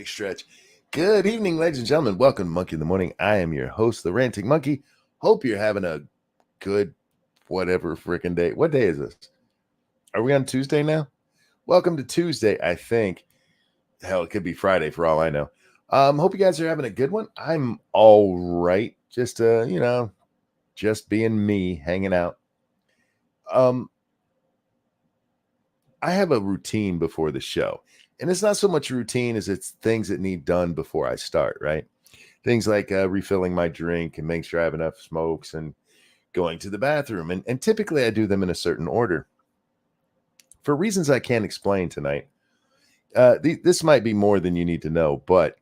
big stretch. Good evening, ladies and gentlemen. Welcome to Monkey in the Morning. I am your host, the Ranting Monkey. Hope you're having a good whatever freaking day. What day is this? Are we on Tuesday now? Welcome to Tuesday, I think. Hell, it could be Friday for all I know. Hope you guys are having a good one. I'm all right. Just just being me, hanging out. I have a routine before the show. And it's not so much routine as it's things that need done before I start, right? Things like refilling my drink and making sure I have enough smokes and going to the bathroom. And typically I do them in a certain order. For reasons I can't explain tonight, this might be more than you need to know, but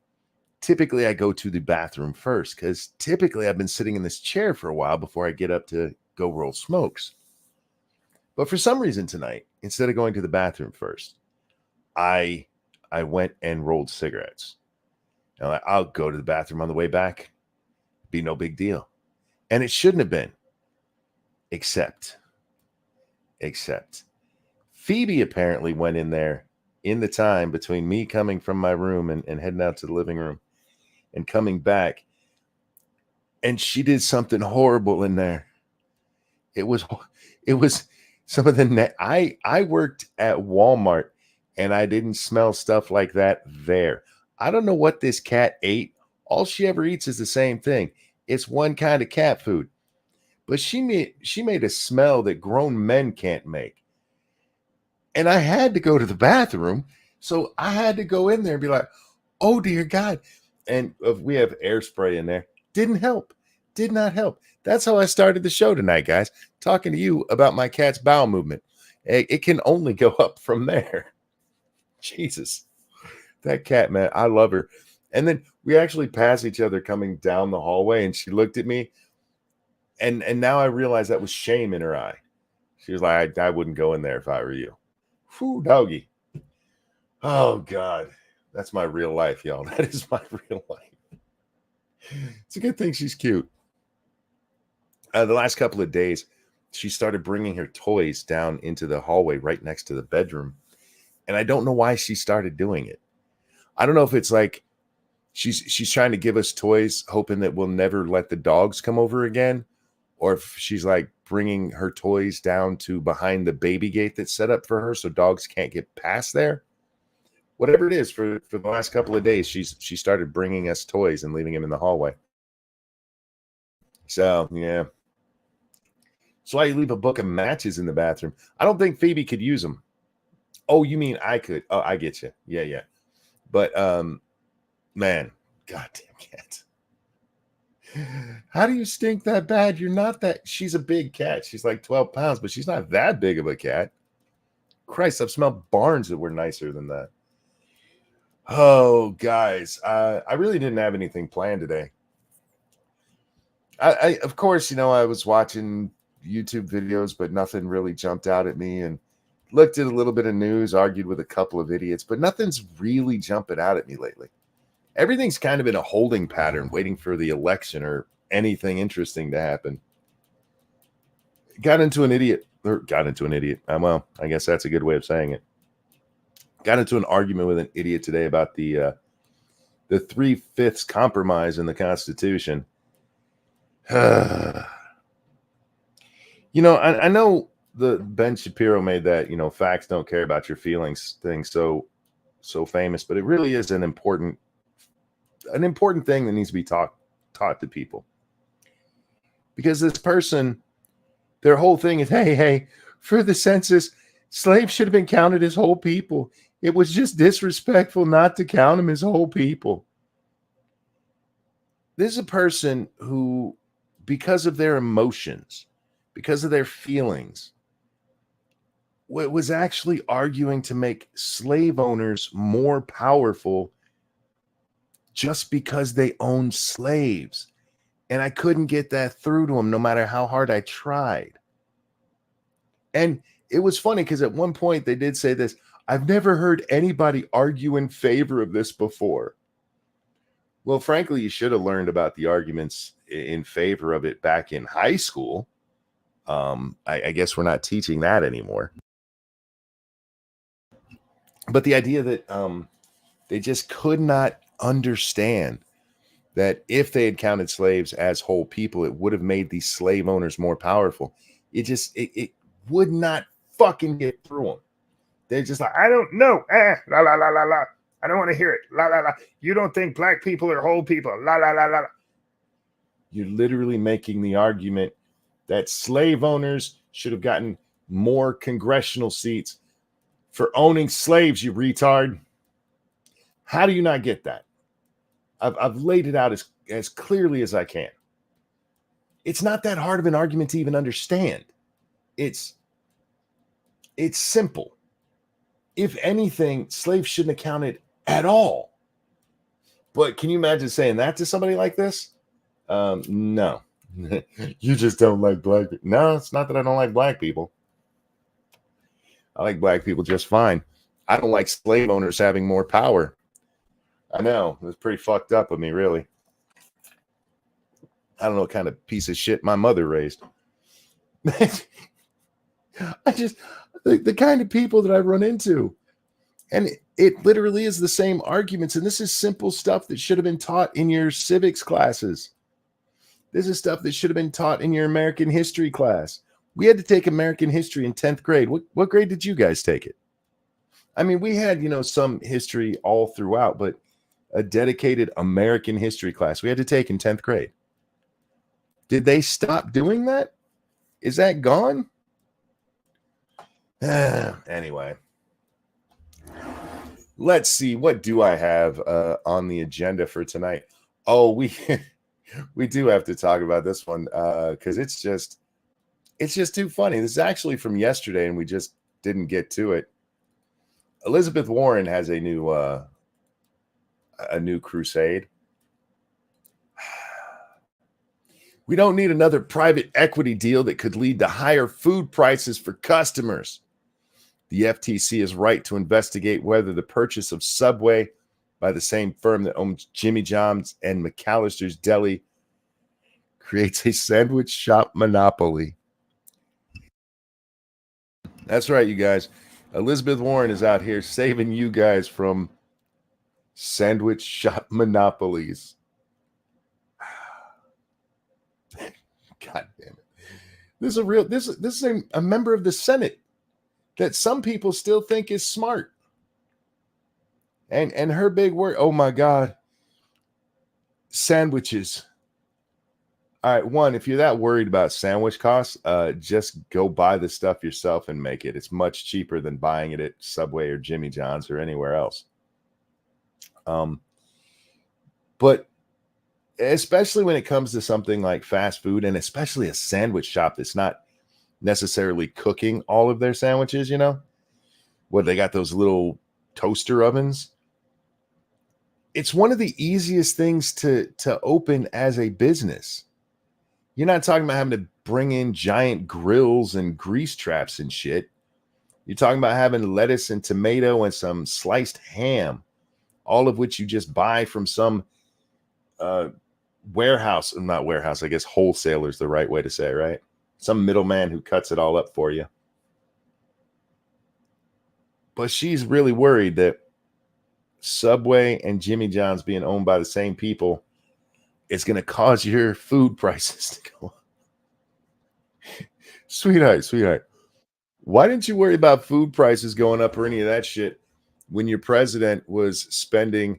typically I go to the bathroom first because typically I've been sitting in this chair for a while before I get up to go roll smokes. But for some reason tonight, instead of going to the bathroom first, I went and rolled cigarettes. Now, I'll go to the bathroom on the way back. Be no big deal. And it shouldn't have been. Except Phoebe apparently went in there in the time between me coming from my room and heading out to the living room and coming back. And she did something horrible in there. It was some of the I worked at Walmart and I didn't smell stuff like that there. I don't know what this cat ate. All she ever eats is the same thing. It's one kind of cat food. But she made a smell that grown men can't make. And I had to go to the bathroom. So I had to go in there and be like, oh, dear God. And we have air spray in there. Didn't help. Did not help. That's how I started the show tonight, guys. Talking to you about my cat's bowel movement. It can only go up from there. Jesus. That cat, man, I love her. And then we actually passed each other coming down the hallway, and she looked at me. And now I realize that was shame in her eye. She was like, I wouldn't go in there if I were you. Whew, doggy. Oh, God. That's my real life, y'all. That is my real life. It's a good thing she's cute. The last couple of days, she started bringing her toys down into the hallway right next to the bedroom. And I don't know why she started doing it. I don't know if it's like she's trying to give us toys, hoping that we'll never let the dogs come over again. Or if she's like bringing her toys down to behind the baby gate that's set up for her so dogs can't get past there. Whatever it is, for the last couple of days, she started bringing us toys and leaving them in the hallway. So, yeah. That's why you leave a book of matches in the bathroom. I don't think Phoebe could use them. Oh, you mean I could? Oh, I get you. Yeah. But, man, goddamn cat. How do you stink that bad? You're not that. She's a big cat. She's like 12 pounds, but she's not that big of a cat. Christ, I've smelled barns that were nicer than that. Oh, guys, I really didn't have anything planned today. I of course, I was watching YouTube videos, but nothing really jumped out at me, and looked at a little bit of news, argued with a couple of idiots, but nothing's really jumping out at me lately. Everything's kind of in a holding pattern, waiting for the election or anything interesting to happen. Got into an idiot. Well, I guess that's a good way of saying it. Got into an argument with an idiot today about the 3/5 compromise in the Constitution. I know the Ben Shapiro made that, facts don't care about your feelings thing so famous, but it really is an important thing that needs to be taught to people. Because this person, their whole thing is, hey, for the census, slaves should have been counted as whole people. It was just disrespectful not to count them as whole people. This is a person who, because of their emotions, because of their feelings, was actually arguing to make slave owners more powerful just because they owned slaves. And I couldn't get that through to him no matter how hard I tried. And it was funny because at one point they did say this, I've never heard anybody argue in favor of this before. Well, frankly, you should have learned about the arguments in favor of it back in high school. I guess we're not teaching that anymore. But the idea that They just could not understand that if they had counted slaves as whole people, it would have made these slave owners more powerful. It would not fucking get through them. They're just like, I don't know. La la la la la. I don't want to hear it. La la la. You don't think black people are whole people. La la la la. You're literally making the argument that slave owners should have gotten more congressional seats for owning slaves, you retard. How do you not get that? I've laid it out as clearly as I can. It's not that hard of an argument to even understand. It's simple. If anything, slaves shouldn't have counted at all. But can you imagine saying that to somebody like this? No. You just don't like black people. No, it's not that I don't like black people. I like black people just fine. I don't like slave owners having more power. I know. It was pretty fucked up of me, really. I don't know what kind of piece of shit my mother raised. The kind of people that I run into. And it literally is the same arguments. And this is simple stuff that should have been taught in your civics classes. This is stuff that should have been taught in your American history class. We had to take American history in 10th grade. What grade did you guys take it? I mean, we had, some history all throughout, but a dedicated American history class we had to take in 10th grade. Did they stop doing that? Is that gone? Anyway, let's see. What do I have on the agenda for tonight? Oh, we do have to talk about this one because it's just too funny. This is actually from yesterday, and we just didn't get to it. Elizabeth Warren has a new crusade. We don't need another private equity deal that could lead to higher food prices for customers. The FTC is right to investigate whether the purchase of Subway by the same firm that owns Jimmy John's and McAllister's Deli creates a sandwich shop monopoly. That's right, you guys. Elizabeth Warren is out here saving you guys from sandwich shop monopolies. God damn it. This is a member of the Senate that some people still think is smart. And her big word, oh my God, sandwiches. All right, one, if you're that worried about sandwich costs, just go buy the stuff yourself and make it. It's much cheaper than buying it at Subway or Jimmy John's or anywhere else. But especially when it comes to something like fast food, and especially a sandwich shop that's not necessarily cooking all of their sandwiches, what they got those little toaster ovens. It's one of the easiest things to open as a business. You're not talking about having to bring in giant grills and grease traps and shit. You're talking about having lettuce and tomato and some sliced ham, all of which you just buy from some warehouse. Not warehouse, I guess wholesaler is the right way to say it, right? Some middleman who cuts it all up for you. But she's really worried that Subway and Jimmy John's being owned by the same people is going to cause your food prices to go up. Sweetheart, why didn't you worry about food prices going up or any of that shit when your president was spending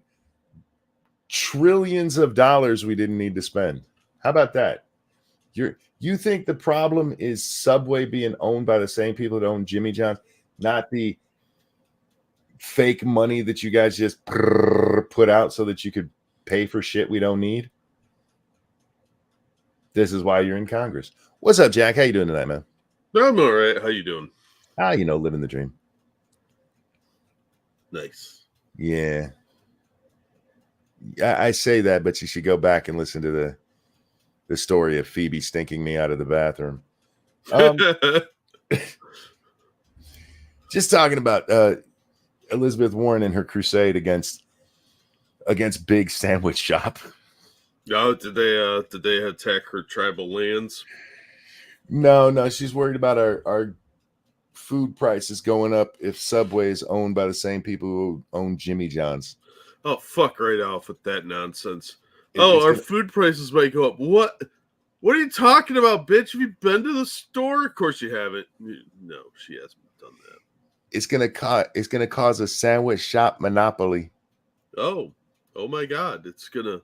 trillions of dollars we didn't need to spend? How about that? You think the problem is Subway being owned by the same people that own Jimmy John's, not the fake money that you guys just put out so that you could pay for shit we don't need? This is why you're in Congress. What's up, Jack? How you doing tonight, man? I'm all right. How you doing? Living the dream. Nice. Yeah. I say that, but you should go back and listen to the story of Phoebe stinking me out of the bathroom. Just talking about Elizabeth Warren and her crusade against Big Sandwich Shop. Oh, did they attack her tribal lands? No, she's worried about our food prices going up if Subway is owned by the same people who own Jimmy John's. Oh, fuck right off with that nonsense. It's Our gonna, food prices might go up. What? What are you talking about, bitch? Have you been to the store? Of course you haven't. No, she hasn't done that. it's gonna cause a sandwich shop monopoly. Oh my God! The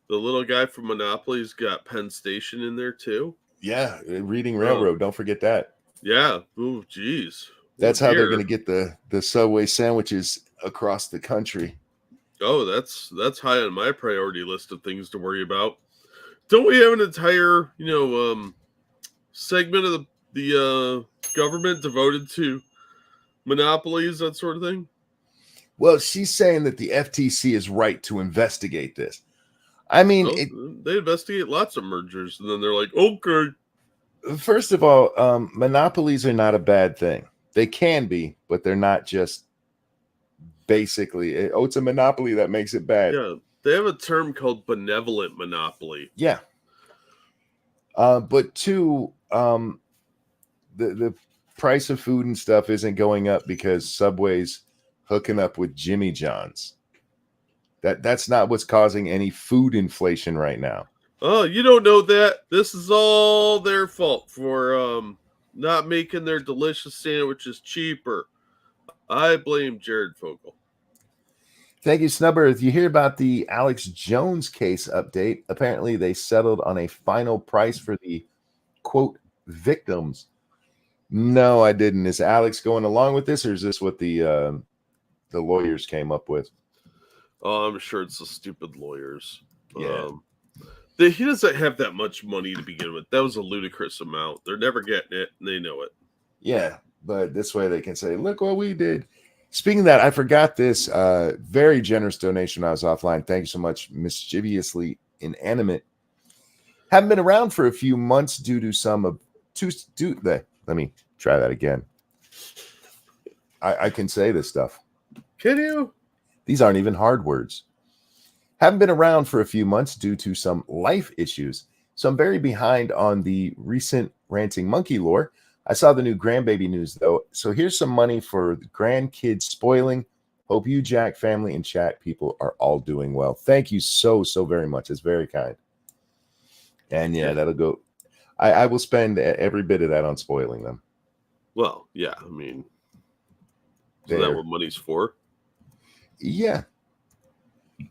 little guy from Monopoly's got Penn Station in there too. Yeah, Reading Railroad. Don't forget that. Yeah. Oh, geez. That's how they're gonna get the Subway sandwiches across the country. Oh, that's high on my priority list of things to worry about. Don't we have an entire, segment of the government devoted to monopolies, that sort of thing? Well, she's saying that the FTC is right to investigate this. I mean, They investigate lots of mergers, and then they're like, okay. First of all, monopolies are not a bad thing. They can be, but they're not just basically, it's a monopoly that makes it bad. Yeah, they have a term called benevolent monopoly. Yeah. But two, the price of food and stuff isn't going up because Subway's hooking up with Jimmy John's. That's not what's causing any food inflation right now. Oh, you don't know that. This is all their fault for not making their delicious sandwiches cheaper. I blame Jared Fogle. Thank you, Snubber. If you hear about the Alex Jones case update, apparently they settled on a final price for the quote victims. No, I didn't. Is Alex going along with this, or is this what the lawyers came up with? Oh, I'm sure it's the stupid lawyers. Yeah. He doesn't have that much money to begin with. That was a ludicrous amount. They're never getting it, and they know it. Yeah, but this way they can say, look what we did. Speaking of that, I forgot this very generous donation when I was offline. Thank you so much, mischievously inanimate. Haven't been around for a few months due to let me try that again. I can say this stuff. Can you? These aren't even hard words. Haven't been around for a few months due to some life issues. So I'm very behind on the recent Ranting Monkey lore. I saw the new grandbaby news, though. So here's some money for the grandkids spoiling. Hope you, Jack, family, and chat people are all doing well. Thank you so very much. It's very kind. And yeah, that'll go. I will spend every bit of that on spoiling them. Well, yeah, I mean, isn't that what money's for? Yeah.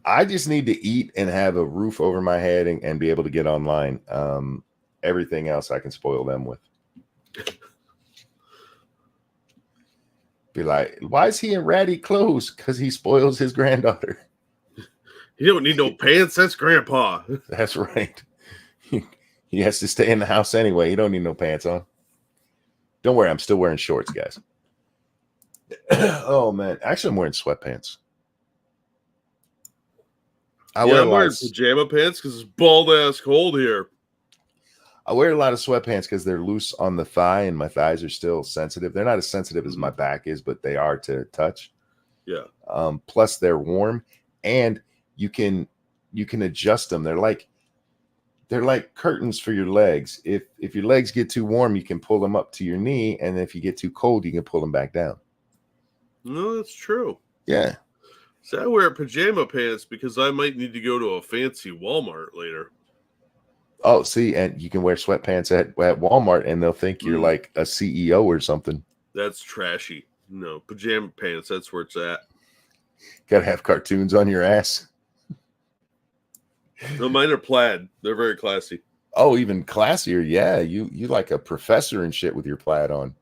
I just need to eat and have a roof over my head and be able to get online. Everything else I can spoil them with. Be like, why is he in ratty clothes? Because he spoils his granddaughter. You don't need no pants. That's grandpa. That's right. He has to stay in the house anyway. He don't need no pants on. Don't worry. I'm still wearing shorts, guys. Oh, man. Actually, I'm wearing sweatpants. I'm wearing pajama pants because it's bald-ass cold here. I wear a lot of sweatpants because they're loose on the thigh, and my thighs are still sensitive. They're not as sensitive as my back is, but they are to touch. Yeah. Plus, they're warm, and you can adjust them. They're like curtains for your legs. If your legs get too warm, you can pull them up to your knee, and if you get too cold, you can pull them back down. No, that's true. Yeah. So I wear pajama pants because I might need to go to a fancy Walmart later. Oh, see, and you can wear sweatpants at Walmart, and they'll think you're like a CEO or something. That's trashy. No, pajama pants, that's where it's at. Got to have cartoons on your ass. No, mine are plaid. They're very classy. Oh, even classier. Yeah, you like a professor and shit with your plaid on.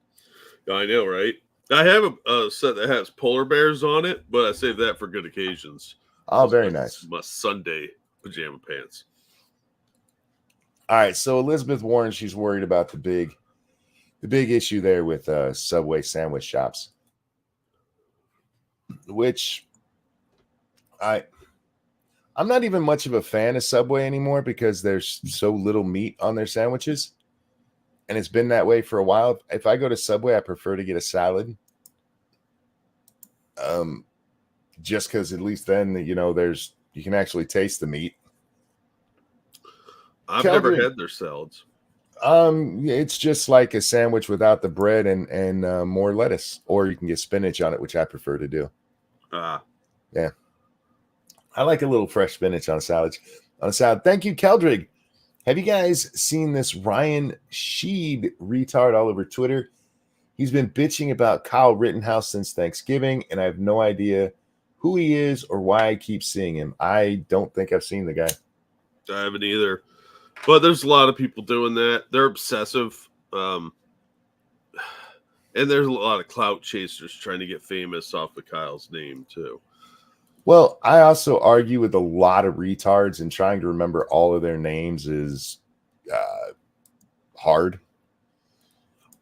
I know, right? I have a set that has polar bears on it, but I save that for good occasions. Oh, very nice. My Sunday pajama pants. All right, so Elizabeth Warren, she's worried about the big issue there with Subway sandwich shops, which I'm not even much of a fan of Subway anymore because there's so little meat on their sandwiches. And it's been that way for a while. If I go to Subway, I prefer to get a salad. Just because at least then, you can actually taste the meat. I've never had their salads. It's just like a sandwich without the bread and more lettuce. Or you can get spinach on it, which I prefer to do. Yeah. I like a little fresh spinach on a salad. Thank you, Keldrig. Have you guys seen this Ryan Sheed retard all over Twitter? He's been bitching about Kyle Rittenhouse since Thanksgiving, and I have no idea who he is or why I keep seeing him. I don't think I've seen the guy. I haven't either. But there's a lot of people doing that. They're obsessive. And there's a lot of clout chasers trying to get famous off of Kyle's name, too. Well, I also argue with a lot of retards, and trying to remember all of their names is hard.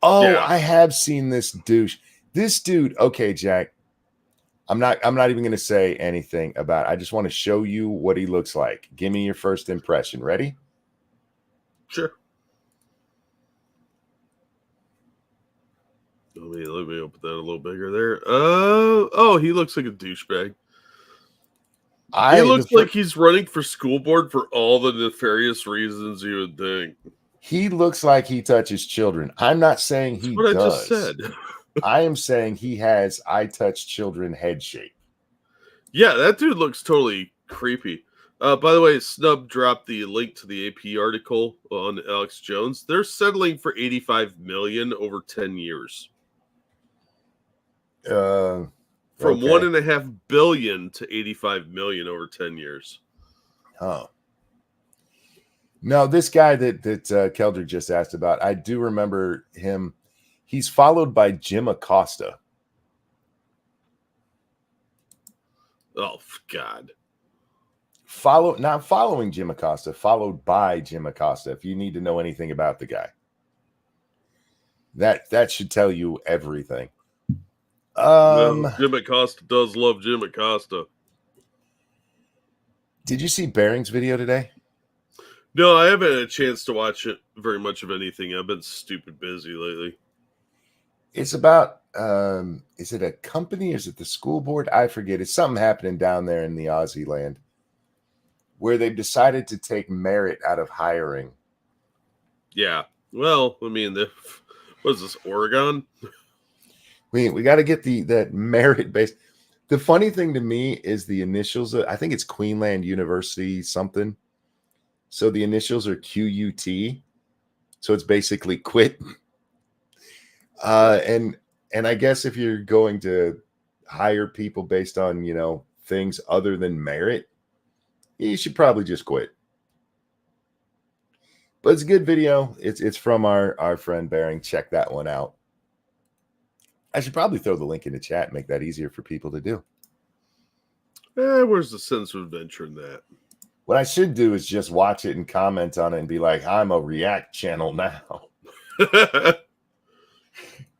Oh, yeah. I have seen this douche. This dude, okay, Jack. I'm not even going to say anything about it. I just want to show you what he looks like. Give me your first impression. Ready? Sure. Let me open that a little bigger there. Oh, he looks like a douchebag. He looks like he's running for school board for all the nefarious reasons you would think. He looks like he touches children. I'm not saying he does. That's what I just said. I am saying he has I touch children head shape. Yeah, that dude looks totally creepy. By the way, Snub dropped the link to the AP article on Alex Jones. They're settling for $85 million over 10 years. From $1.5 billion to $85 million over 10 years. Oh. No, this guy that Keldrick just asked about, I do remember him. He's followed by Jim Acosta. Oh, God. Not following Jim Acosta, followed by Jim Acosta, if you need to know anything about the guy. That should tell you everything. Jim Acosta does love Jim Acosta. Did you see Barring's video today? No, I haven't had a chance to watch it very much of anything. I've been stupid busy lately. It's about, is it a company? Is it the school board? I forget. It's something happening down there in the Aussie land where they've decided to take merit out of hiring. Yeah. Well, I mean, what is this, Oregon? We got to get that merit based. The funny thing to me is the initials. I think it's Queensland University something. So the initials are QUT. So it's basically quit. And I guess if you're going to hire people based on, things other than merit, you should probably just quit. But it's a good video. It's from our friend Baring. Check that one out. I should probably throw the link in the chat and make that easier for people to do. Where's the sense of adventure in that? What I should do is just watch it and comment on it and be like, I'm a React channel now.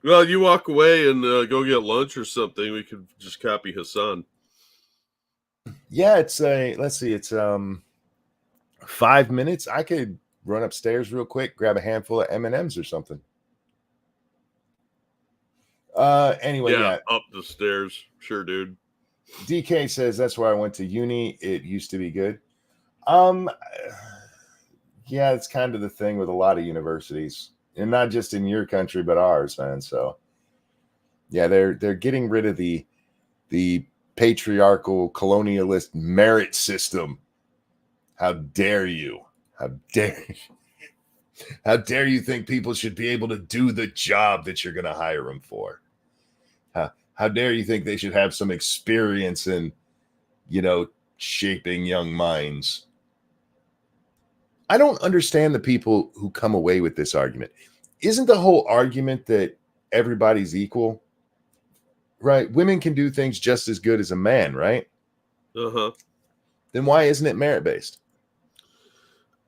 Well, you walk away and go get lunch or something. We could just copy Hassan. Yeah, it's it's 5 minutes. I could run upstairs real quick, grab a handful of M&Ms or something. Anyway, yeah, up the stairs. Sure, dude. DK says that's where I went to uni. It used to be good. Yeah, it's kind of the thing with a lot of universities, and not just in your country, but ours, man. So yeah, they're getting rid of the patriarchal colonialist merit system. How dare you? How dare you think people should be able to do the job that you're going to hire them for? How dare you think they should have some experience in, shaping young minds? I don't understand the people who come away with this argument. Isn't the whole argument that everybody's equal? Right? Women can do things just as good as a man, right? Uh-huh. Then why isn't it merit-based?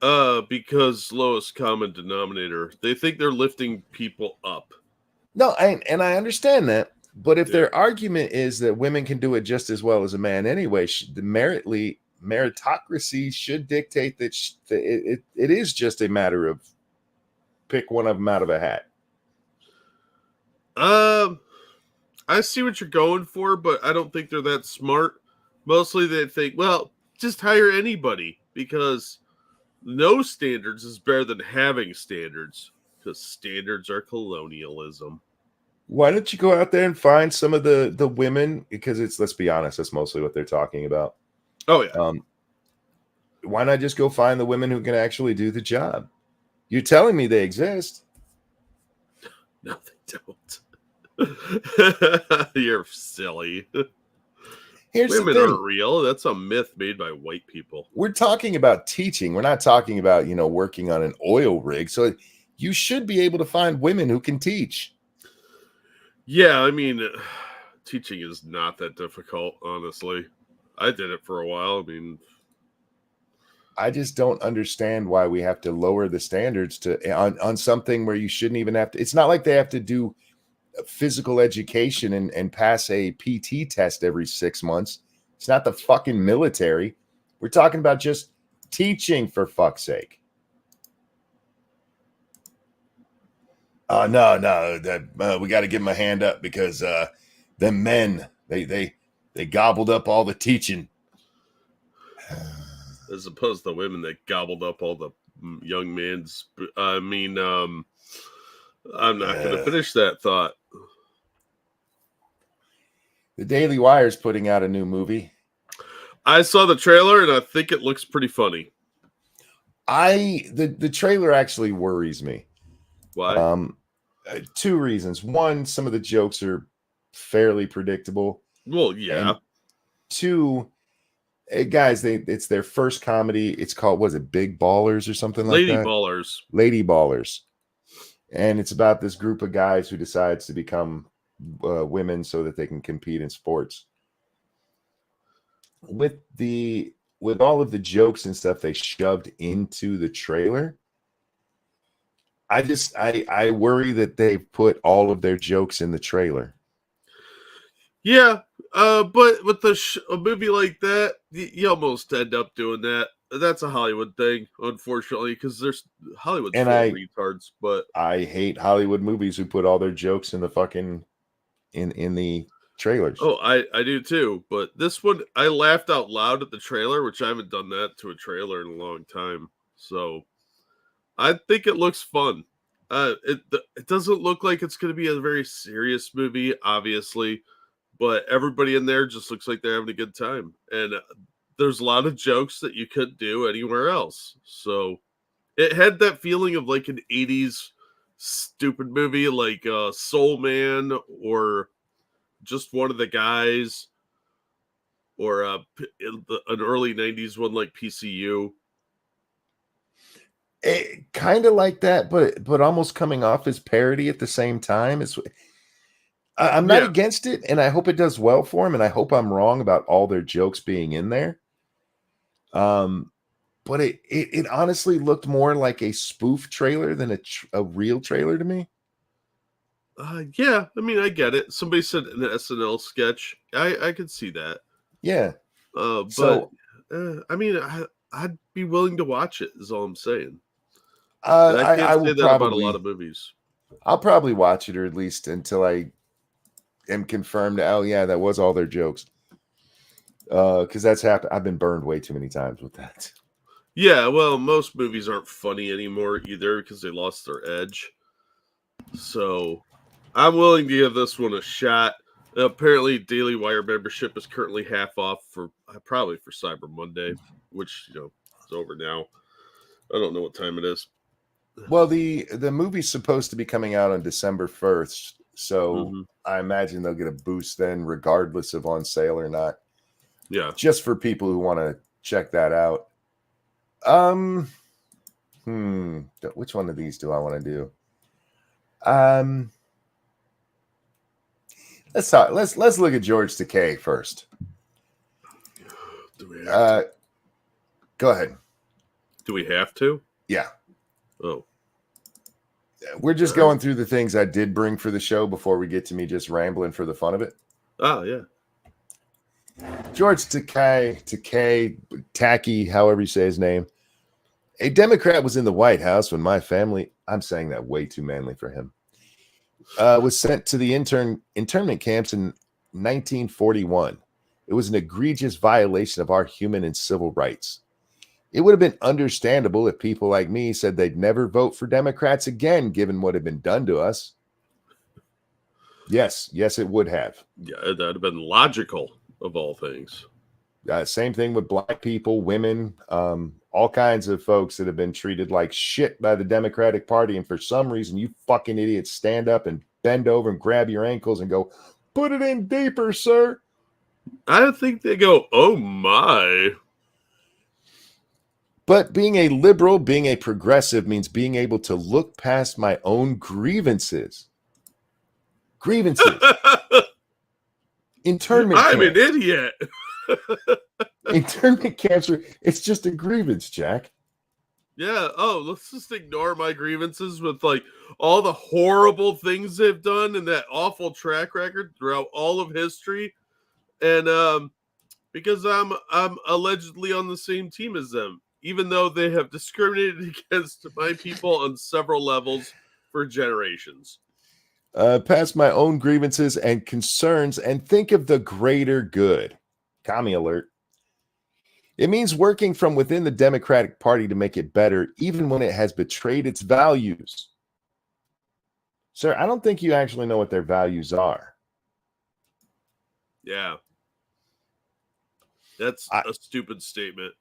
Because lowest common denominator. They think they're lifting people up. No, and I understand that. But if their argument is that women can do it just as well as a man anyway, the meritocracy should dictate that it is just a matter of pick one of them out of a hat. I see what you're going for, but I don't think they're that smart. Mostly they think, well, just hire anybody because no standards is better than having standards because standards are colonialism. Why don't you go out there and find some of the women? Because let's be honest, that's mostly what they're talking about. Oh yeah. Why not just go find the women who can actually do the job? You're telling me they exist. No, they don't. You're silly. Here's the Women thing. aren't real. That's a myth made by white people. We're talking about teaching. We're not talking about, working on an oil rig. So you should be able to find women who can teach. Yeah, I mean, teaching is not that difficult, honestly. I did it for a while. I mean, I just don't understand why we have to lower the standards on something where you shouldn't even have to. It's not like they have to do physical education and pass a PT test every 6 months. It's not the fucking military. We're talking about just teaching, for fuck's sake. No, we got to give them a hand up because them men, they gobbled up all the teaching. as opposed to women that gobbled up all the young men's. I mean, I'm not going to finish that thought. The Daily Wire is putting out a new movie. I saw the trailer and I think it looks pretty funny. The trailer actually worries me. Why? 2 reasons. One, some of the jokes are fairly predictable. Well, yeah. And 2, guys, it's their first comedy. It's called, was it Big Ballers or something like that? Lady Ballers. And it's about this group of guys who decides to become women so that they can compete in sports. With all of the jokes and stuff they shoved into the trailer, I worry that they've put all of their jokes in the trailer. Yeah, but with a movie like that, you almost end up doing that. That's a Hollywood thing, unfortunately, because there's Hollywood's full of retards. But I hate Hollywood movies who put all their jokes in the fucking in the trailers. Oh, I do too. But this one, I laughed out loud at the trailer, which I haven't done that to a trailer in a long time. So I think it looks fun. It doesn't look like it's going to be a very serious movie, obviously, but everybody in there just looks like they're having a good time. And there's a lot of jokes that you couldn't do anywhere else. So it had that feeling of like an 80s stupid movie like Soul Man or just one of the guys, or an early 90s one like PCU. Kind of like that, but almost coming off as parody at the same time. I'm not against it, and I hope it does well for him, and I hope I'm wrong about all their jokes being in there. But it honestly looked more like a spoof trailer than a real trailer to me. Yeah, I mean, I get it. Somebody said an SNL sketch. I could see that. Yeah. But I mean, I'd be willing to watch it. Is all I'm saying. I will say that probably, about a lot of movies. I'll probably watch it, or at least until I am confirmed. Oh yeah, that was all their jokes. Because that's happened. I've been burned way too many times with that. Yeah, well, most movies aren't funny anymore either because they lost their edge. So I'm willing to give this one a shot. Apparently, Daily Wire membership is currently half off for probably for Cyber Monday, which is over now. I don't know what time it is. Well, the movie's supposed to be coming out on December 1st, so I imagine they'll get a boost then, regardless of on sale or not. Yeah, just for people who want to check that out. Which one of these do I want to do? Let's look at George Takei first. Go ahead. Do we have to? Yeah. Oh. We're just going through the things I did bring for the show before we get to me just rambling for the fun of it. Oh, yeah. George Takei, however you say his name. A Democrat was in the White House when my family, I'm saying that way too manly for him, was sent to the internment camps in 1941. It was an egregious violation of our human and civil rights. It would have been understandable if people like me said they'd never vote for Democrats again, given what had been done to us. Yes, it would have. Yeah, that'd have been logical of all things. Same thing with black people, women, all kinds of folks that have been treated like shit by the Democratic Party. And for some reason, you fucking idiots stand up and bend over and grab your ankles and go, put it in deeper, sir. I don't think they go, oh my. But being a liberal, being a progressive means being able to look past my own grievances. Grievances. Internment I'm camp. an idiot. Internment cancer. It's just a grievance, Jack. Yeah. Oh, let's just ignore my grievances with like all the horrible things they've done and that awful track record throughout all of history. And because I'm allegedly on the same team as them, even though they have discriminated against my people on several levels for generations. Past my own grievances and concerns and think of the greater good. Commie alert. It means working from within the Democratic Party to make it better, even when it has betrayed its values. Sir, I don't think you actually know what their values are. Yeah. That's a stupid statement.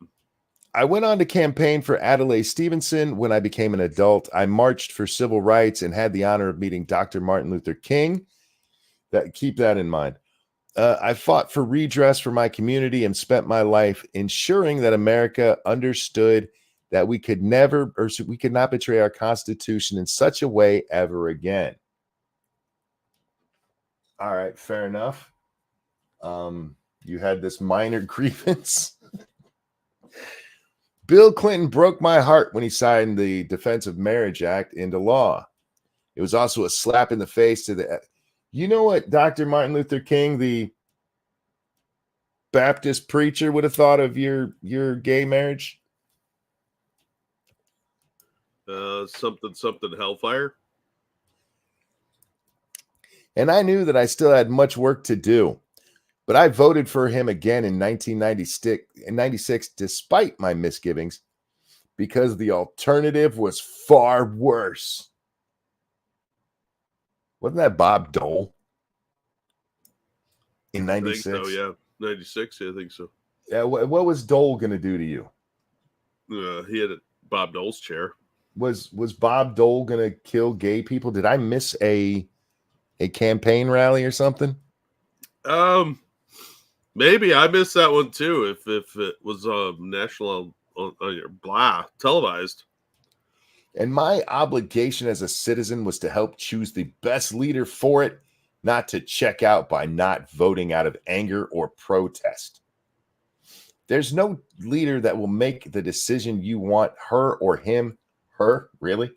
I went on to campaign for Adlai Stevenson when I became an adult. I marched for civil rights and had the honor of meeting Dr. Martin Luther King. Keep that in mind. I fought for redress for my community and spent my life ensuring that America understood that we could not betray our Constitution in such a way ever again. All right, fair enough. You had this minor grievance. Bill Clinton broke my heart when he signed the Defense of Marriage Act into law. It was also a slap in the face to the... You know what Dr. Martin Luther King, the Baptist preacher, would have thought of your gay marriage? Something hellfire. And I knew that I still had much work to do. But I voted for him again in 1996, despite my misgivings, because the alternative was far worse. Wasn't that Bob Dole in 96? I think so, yeah. 96, I think so. Yeah, what was Dole going to do to you? He had Bob Dole's chair. Was Bob Dole going to kill gay people? Did I miss a campaign rally or something? Maybe I missed that one too. If it was national televised. And my obligation as a citizen was to help choose the best leader for it, not to check out by not voting out of anger or protest. There's no leader that will make the decision you want her or him, really,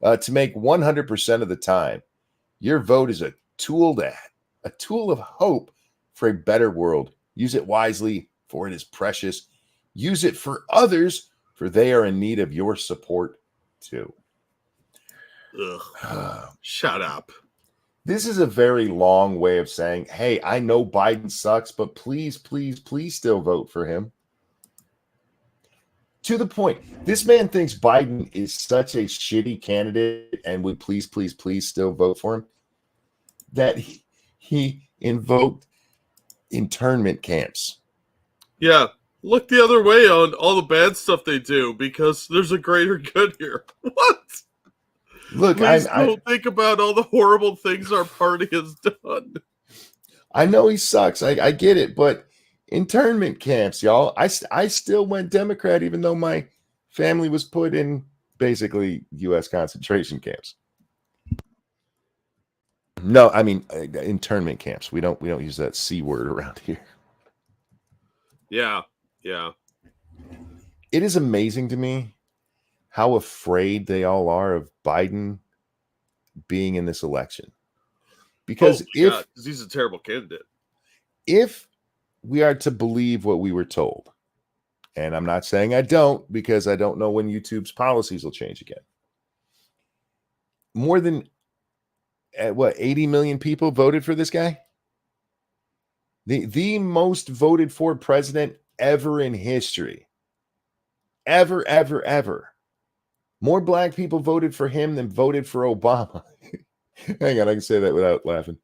to make 100% of the time. Your vote is a tool of hope for a better world. Use it wisely, for it is precious. Use it for others, for they are in need of your support too. Shut up. This is a very long way of saying, hey, I know Biden sucks, but please, please, please still vote for him. To the point, this man thinks Biden is such a shitty candidate and would please, please, please still vote for him, that he invoked internment camps. Yeah, look the other way on all the bad stuff they do because there's a greater good here. What? Look, please don't think about all the horrible things our party has done. I know he sucks. I get it, but internment camps, y'all. I still went Democrat even though my family was put in basically U.S. concentration camps. No, I mean internment camps. We don't use that C word around here. Yeah. It is amazing to me how afraid they all are of Biden being in this election. Because he's a terrible candidate. If we are to believe what we were told, and I'm not saying I don't, because I don't know when YouTube's policies will change again. More than 80 million people voted for this guy? The most voted for president ever in history. Ever. More black people voted for him than voted for Obama. Hang on, I can say that without laughing.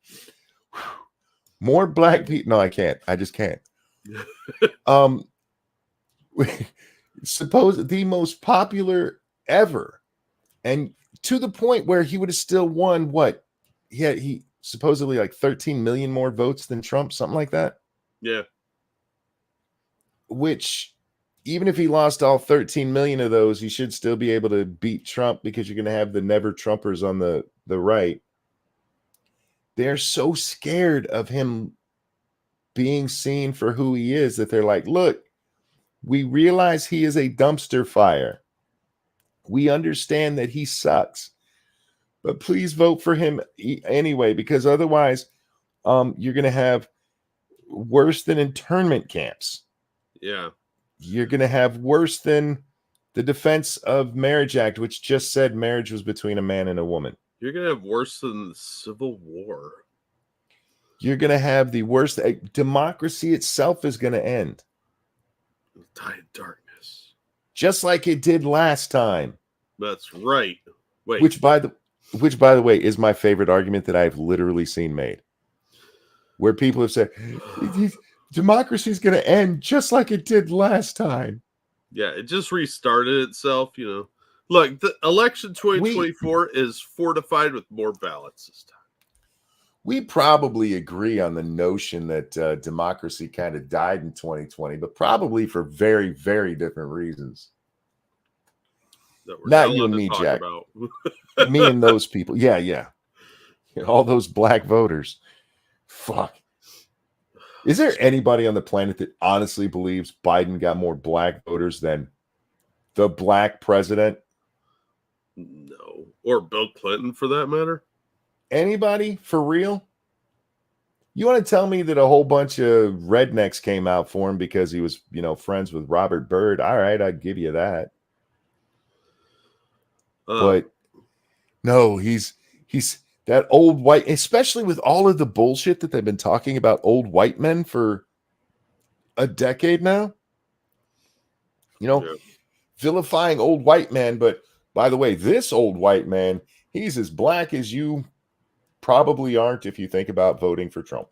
More black people. No, I can't. I just can't. Um, suppose the most popular ever, and to the point where he would have still won what? He supposedly like 13 million more votes than Trump, something like that. Yeah. Which, even if he lost all 13 million of those, he should still be able to beat Trump because you're going to have the never Trumpers on the right. They're so scared of him being seen for who he is that they're like, look, we realize he is a dumpster fire. We understand that he sucks, but please vote for him anyway, because otherwise you're going to have worse than internment camps. Yeah. You're going to have worse than the Defense of Marriage Act, which just said marriage was between a man and a woman. You're going to have worse than the Civil War. You're going to have the worst. Democracy itself is going to end. Die in darkness. Just like it did last time. That's right. Wait. Which by the way, is my favorite argument that I've literally seen made. Where people have said, democracy is going to end just like it did last time. Yeah, it just restarted itself, you know. Look, the election 2024 is fortified with more ballots this time. We probably agree on the notion that democracy kind of died in 2020, but probably for very, very different reasons. Not you and me, Jack. Me and those people. Yeah. All those black voters. Fuck. Is there anybody on the planet that honestly believes Biden got more black voters than the black president? No. Or Bill Clinton, for that matter? Anybody? For real? You want to tell me that a whole bunch of rednecks came out for him because he was, friends with Robert Byrd? All right, I'd give you that. But no, he's that old white, especially with all of the bullshit that they've been talking about old white men for a decade now. Vilifying old white men. But by the way, this old white man, he's as black as you probably aren't if you think about voting for Trump.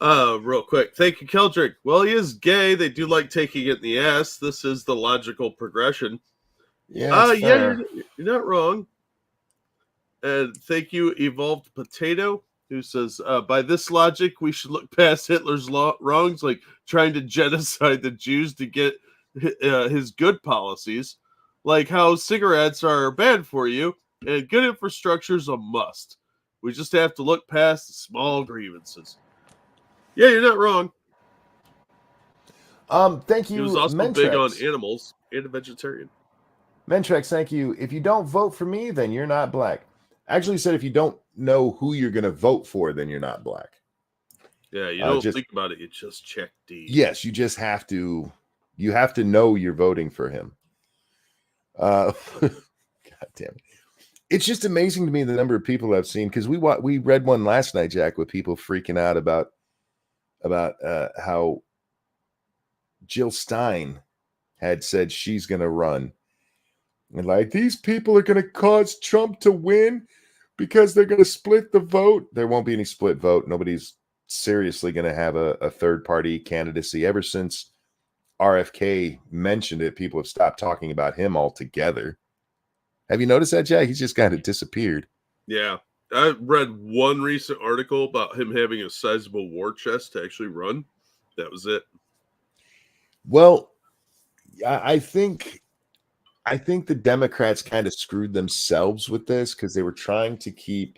Real quick. Thank you, Keldrick. Well, he is gay. They do like taking it in the ass. This is the logical progression. Yeah, you're not wrong. And thank you, Evolved Potato, who says, by this logic, we should look past Hitler's wrongs, like trying to genocide the Jews to get his good policies, like how cigarettes are bad for you, and good infrastructure is a must. We just have to look past the small grievances. Yeah, you're not wrong. Thank you. He was also big on animals and a vegetarian. Mentrex, thank you. If you don't vote for me, then you're not black. Actually said if you don't know who you're going to vote for, then you're not black. Yeah, you don't think about it. You just check D. Yes, you just have to. You have to know you're voting for him. God damn it. It's just amazing to me the number of people I've seen, because we read one last night, Jack, with people freaking out about how Jill Stein had said she's going to run. And like, these people are going to cause Trump to win because they're going to split the vote. There won't be any split vote. Nobody's seriously going to have a third-party candidacy. Ever since RFK mentioned it, people have stopped talking about him altogether. Have you noticed that, Jack? He's just kind of disappeared. Yeah. I read one recent article about him having a sizable war chest to actually run. That was it. Well, I think the Democrats kind of screwed themselves with this because they were trying to keep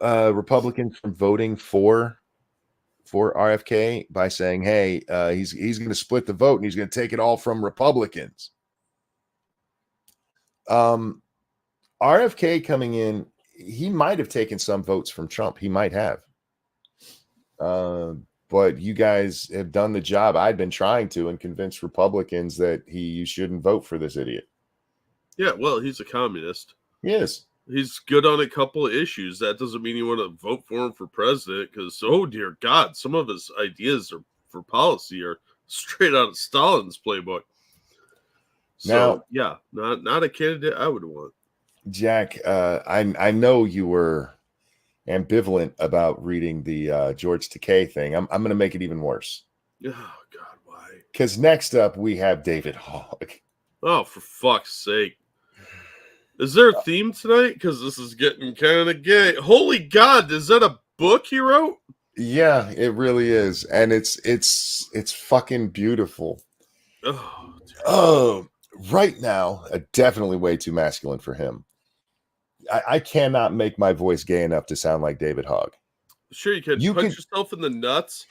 Republicans from voting for RFK by saying, hey, he's going to split the vote and he's going to take it all from Republicans. RFK coming in, he might have taken some votes from Trump. He might have. But you guys have done the job I'd been trying to and convince Republicans that you shouldn't vote for this idiot. Yeah, well, he's a communist. Yes. He's good on a couple of issues. That doesn't mean you want to vote for him for president because, oh, dear God, some of his ideas for policy are straight out of Stalin's playbook. So, yeah, not a candidate I would want. Jack, I know you were ambivalent about reading the George Takei thing. I'm going to make it even worse. Oh God, why? Because next up we have David Hogg. Oh, for fuck's sake! Is there a theme tonight? Because this is getting kind of gay. Holy God, is that a book he wrote? Yeah, it really is, and it's fucking beautiful. Oh, Oh, right now, definitely way too masculine for him. I cannot make my voice gay enough to sound like David Hogg. sure you can You punch could yourself in the nuts,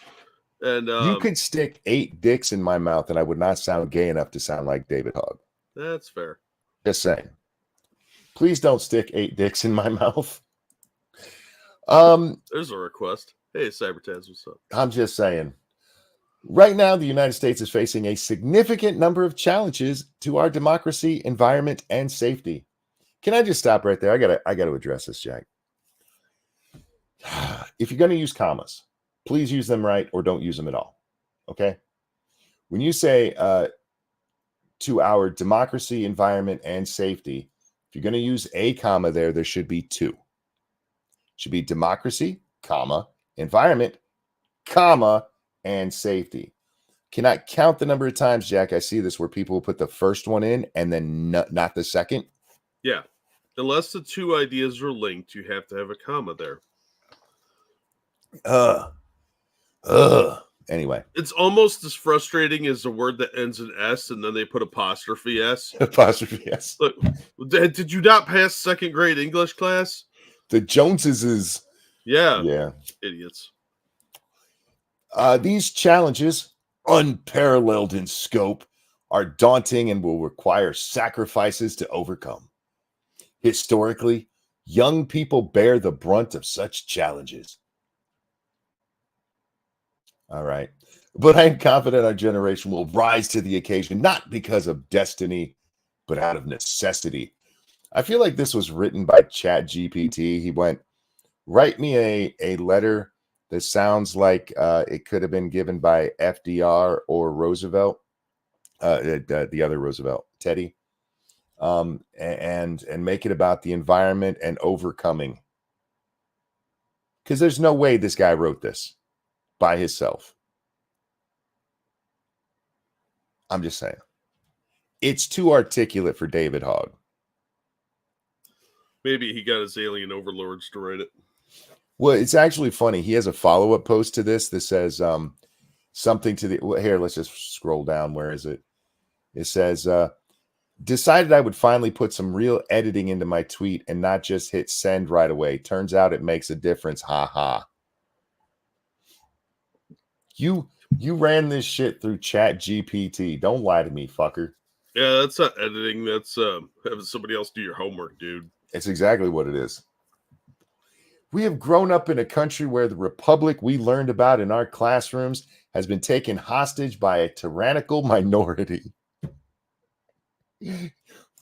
and you could stick 8 dicks in my mouth, and I would not sound gay enough to sound like David Hogg. that's fair. Just saying. Please don't stick 8 dicks in my mouth. There's a request. Hey, Cybertaz, what's up? I'm just saying. Right now, the United States is facing a significant number of challenges to our democracy, environment, and safety. Can I just stop right there? I gotta address this, Jack. If you're going to use commas, please use them right or don't use them at all. Okay? When you say to our democracy, environment, and safety, if you're going to use a comma there should be 2. It should be democracy, comma, environment, comma, and safety. Cannot count the number of times, Jack, I see this where people will put the first one in and then not the second. Yeah. Unless the 2 ideas are linked, you have to have a comma there. Anyway. It's almost as frustrating as a word that ends in S and then they put apostrophe S. Apostrophe S. Look, did you not pass 2nd grade English class? The Joneses is... Yeah. Idiots. These challenges, unparalleled in scope, are daunting and will require sacrifices to overcome. Historically, young people bear the brunt of such challenges. All right. But I am confident our generation will rise to the occasion, not because of destiny, but out of necessity. I feel like this was written by ChatGPT. He went, write me a letter that sounds like it could have been given by FDR or Roosevelt, the other Roosevelt, Teddy, and make it about the environment and overcoming. Because there's no way this guy wrote this by himself. I'm just saying. It's too articulate for David Hogg. Maybe he got his alien overlords to write it. Well, it's actually funny. He has a follow-up post to this that says something to the... Well, here, let's just scroll down. Where is it? It says, decided I would finally put some real editing into my tweet and not just hit send right away. Turns out it makes a difference. Ha ha. You ran this shit through ChatGPT. Don't lie to me, fucker. Yeah, that's not editing. That's having somebody else do your homework, dude. It's exactly what it is. We have grown up in a country where the republic we learned about in our classrooms has been taken hostage by a tyrannical minority.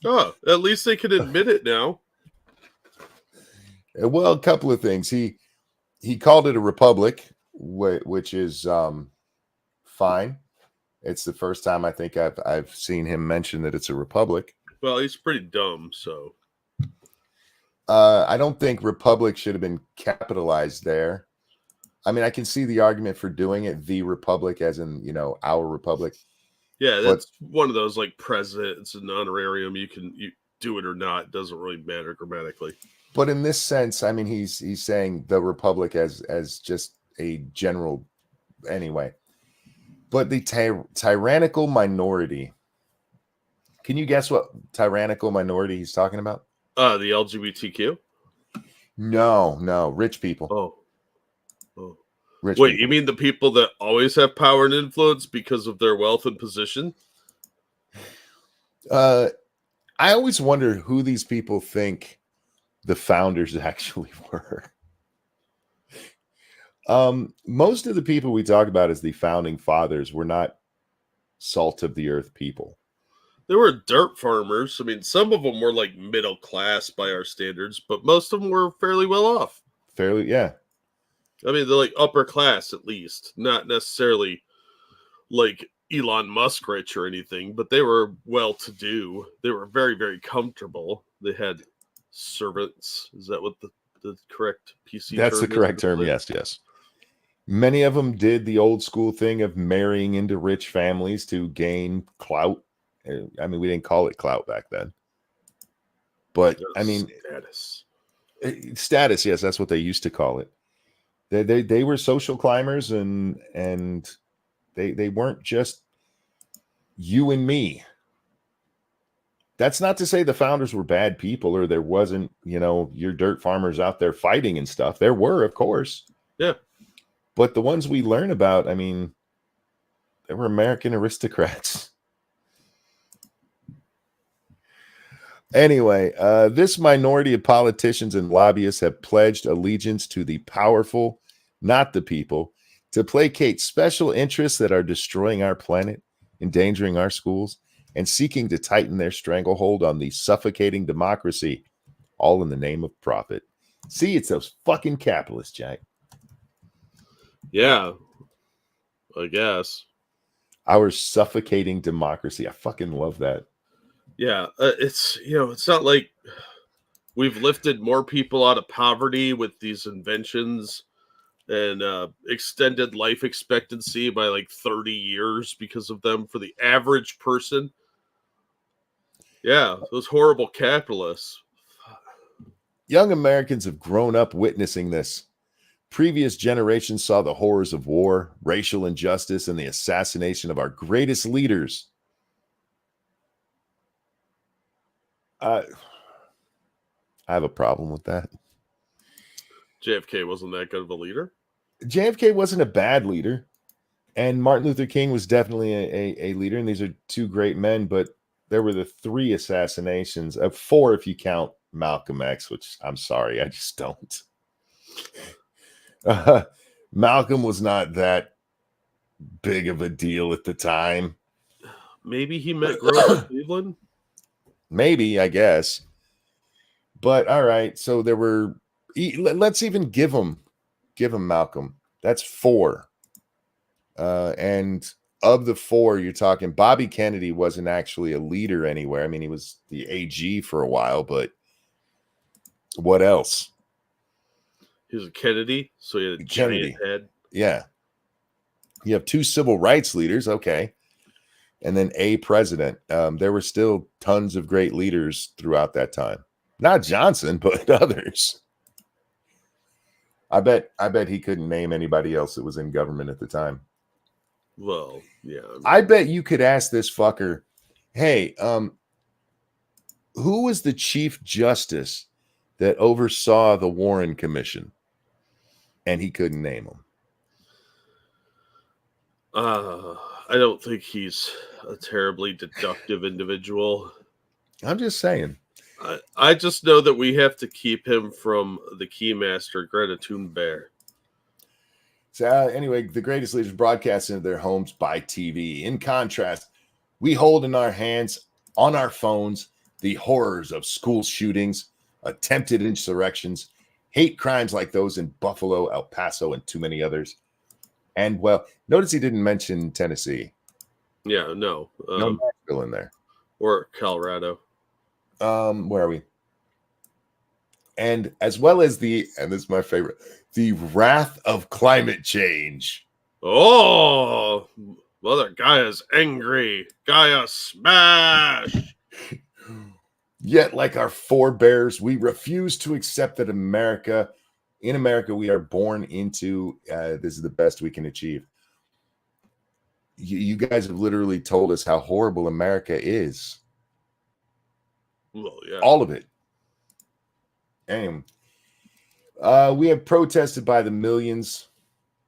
Oh, at least they can admit it now. Well, a couple of things. He called it a republic, which is fine. It's the first time I think I've seen him mention that it's a republic. Well, he's pretty dumb, so. I don't think republic should have been capitalized there. I mean, I can see the argument for doing it, the republic, as in, our republic. Yeah, that's one of those, like, president. It's an honorarium. You do it or not. It doesn't really matter grammatically. But in this sense, I mean, he's saying the republic as just a general, anyway. But the tyrannical minority. Can you guess what tyrannical minority he's talking about? The LGBTQ? No, rich people. Oh. Rich Wait, people. you mean the people that always have power and influence because of their wealth and position? I always wonder who these people think the founders actually were. Most of the people we talk about as the founding fathers were not salt of the earth people. They were dirt farmers. I mean, some of them were like middle class by our standards, but most of them were fairly well off. Yeah. I mean, they're like upper class at least, not necessarily like Elon Musk rich or anything, but they were well to do. They were very, very comfortable. They had servants. Is that what the correct PC That's the term? correct term. Yes, yes. Many of them did the old school thing of marrying into rich families to gain clout. I mean, we didn't call it clout back then. But I mean, status, yes, that's what they used to call it. They were social climbers, and they weren't just you and me. That's not to say the founders were bad people or there wasn't, your dirt farmers out there fighting and stuff. There were, of course. Yeah. But the ones we learn about, I mean, they were American aristocrats. Anyway, this minority of politicians and lobbyists have pledged allegiance to the powerful, not the people, to placate special interests that are destroying our planet, endangering our schools, and seeking to tighten their stranglehold on the suffocating democracy, all in the name of profit. See, it's those fucking capitalists, Jack. Yeah, I guess. Our suffocating democracy. I fucking love that. Yeah, it's not like we've lifted more people out of poverty with these inventions and extended life expectancy by like 30 years because of them for the average person. Yeah, those horrible capitalists. Young Americans have grown up witnessing this. Previous generations saw the horrors of war, racial injustice, and the assassination of our greatest leaders. I have a problem with that. JFK wasn't that good of a leader. JFK wasn't a bad leader, and Martin Luther King was definitely a leader, and these are two great men, but there were the 3 assassinations, 4 if you count Malcolm X, which I'm sorry, I just don't. Malcolm was not that big of a deal at the time. Maybe he meant Grover Cleveland. Maybe, I guess. But all right, so there were. Let's even give him Malcolm. That's 4. And of the 4, you're talking Bobby Kennedy wasn't actually a leader anywhere. I mean, he was the AG for a while, but what else? He was a Kennedy, so he had a giant head. Yeah. You have 2 civil rights leaders, okay. And then a president. There were still tons of great leaders throughout that time. Not Johnson, but others. I bet he couldn't name anybody else that was in government at the time. Well, yeah. I bet you could ask this fucker, hey, who was the Chief Justice that oversaw the Warren Commission? And he couldn't name him. I don't think he's a terribly deductive individual. I'm just saying. I just know that we have to keep him from the Keymaster, Greta Thunberg. So anyway, the greatest leaders broadcast into their homes by TV. In contrast, we hold in our hands, on our phones, the horrors of school shootings, attempted insurrections, hate crimes like those in Buffalo, El Paso, and too many others. And, well, notice he didn't mention Tennessee. Yeah, no. No Nashville in there. Or Colorado. Where are we? And as well as and this is my favorite, the wrath of climate change. Oh, Mother Gaia's angry. Gaia smash. Yet, like our forebears, we refuse to accept that in America, we are born into, this is the best we can achieve. You guys have literally told us how horrible America is. Well, yeah. All of it. Anyway, we have protested by the millions.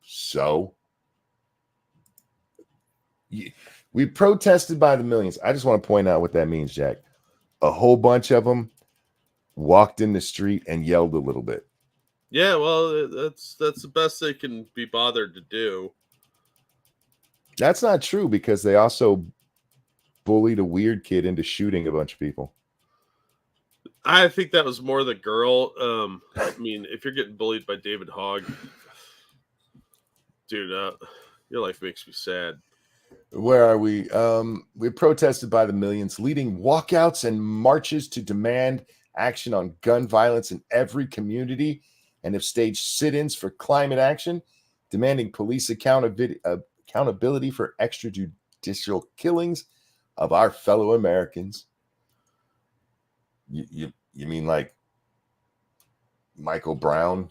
So we protested by the millions. I just want to point out what that means, Jack. A whole bunch of them walked in the street and yelled a little bit. Yeah, well, that's the best they can be bothered to do. That's not true, because they also bullied a weird kid into shooting a bunch of people. I think that was more the girl. I mean, if you're getting bullied by David Hogg, dude, your life makes me sad. Where are we? We protested by the millions, leading walkouts and marches to demand action on gun violence in every community and have staged sit-ins for climate action, demanding police accountability for extrajudicial killings of our fellow Americans. You mean like Michael Brown?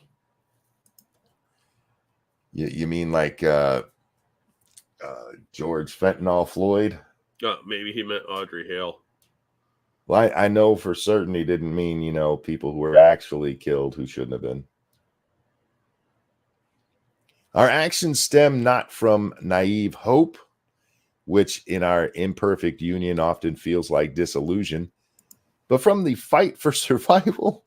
You mean like George Fentanyl Floyd? Maybe he meant Audrey Hale. Well, I know for certain he didn't mean, people who were actually killed who shouldn't have been. Our actions stem not from naive hope, which in our imperfect union often feels like disillusion, but from the fight for survival.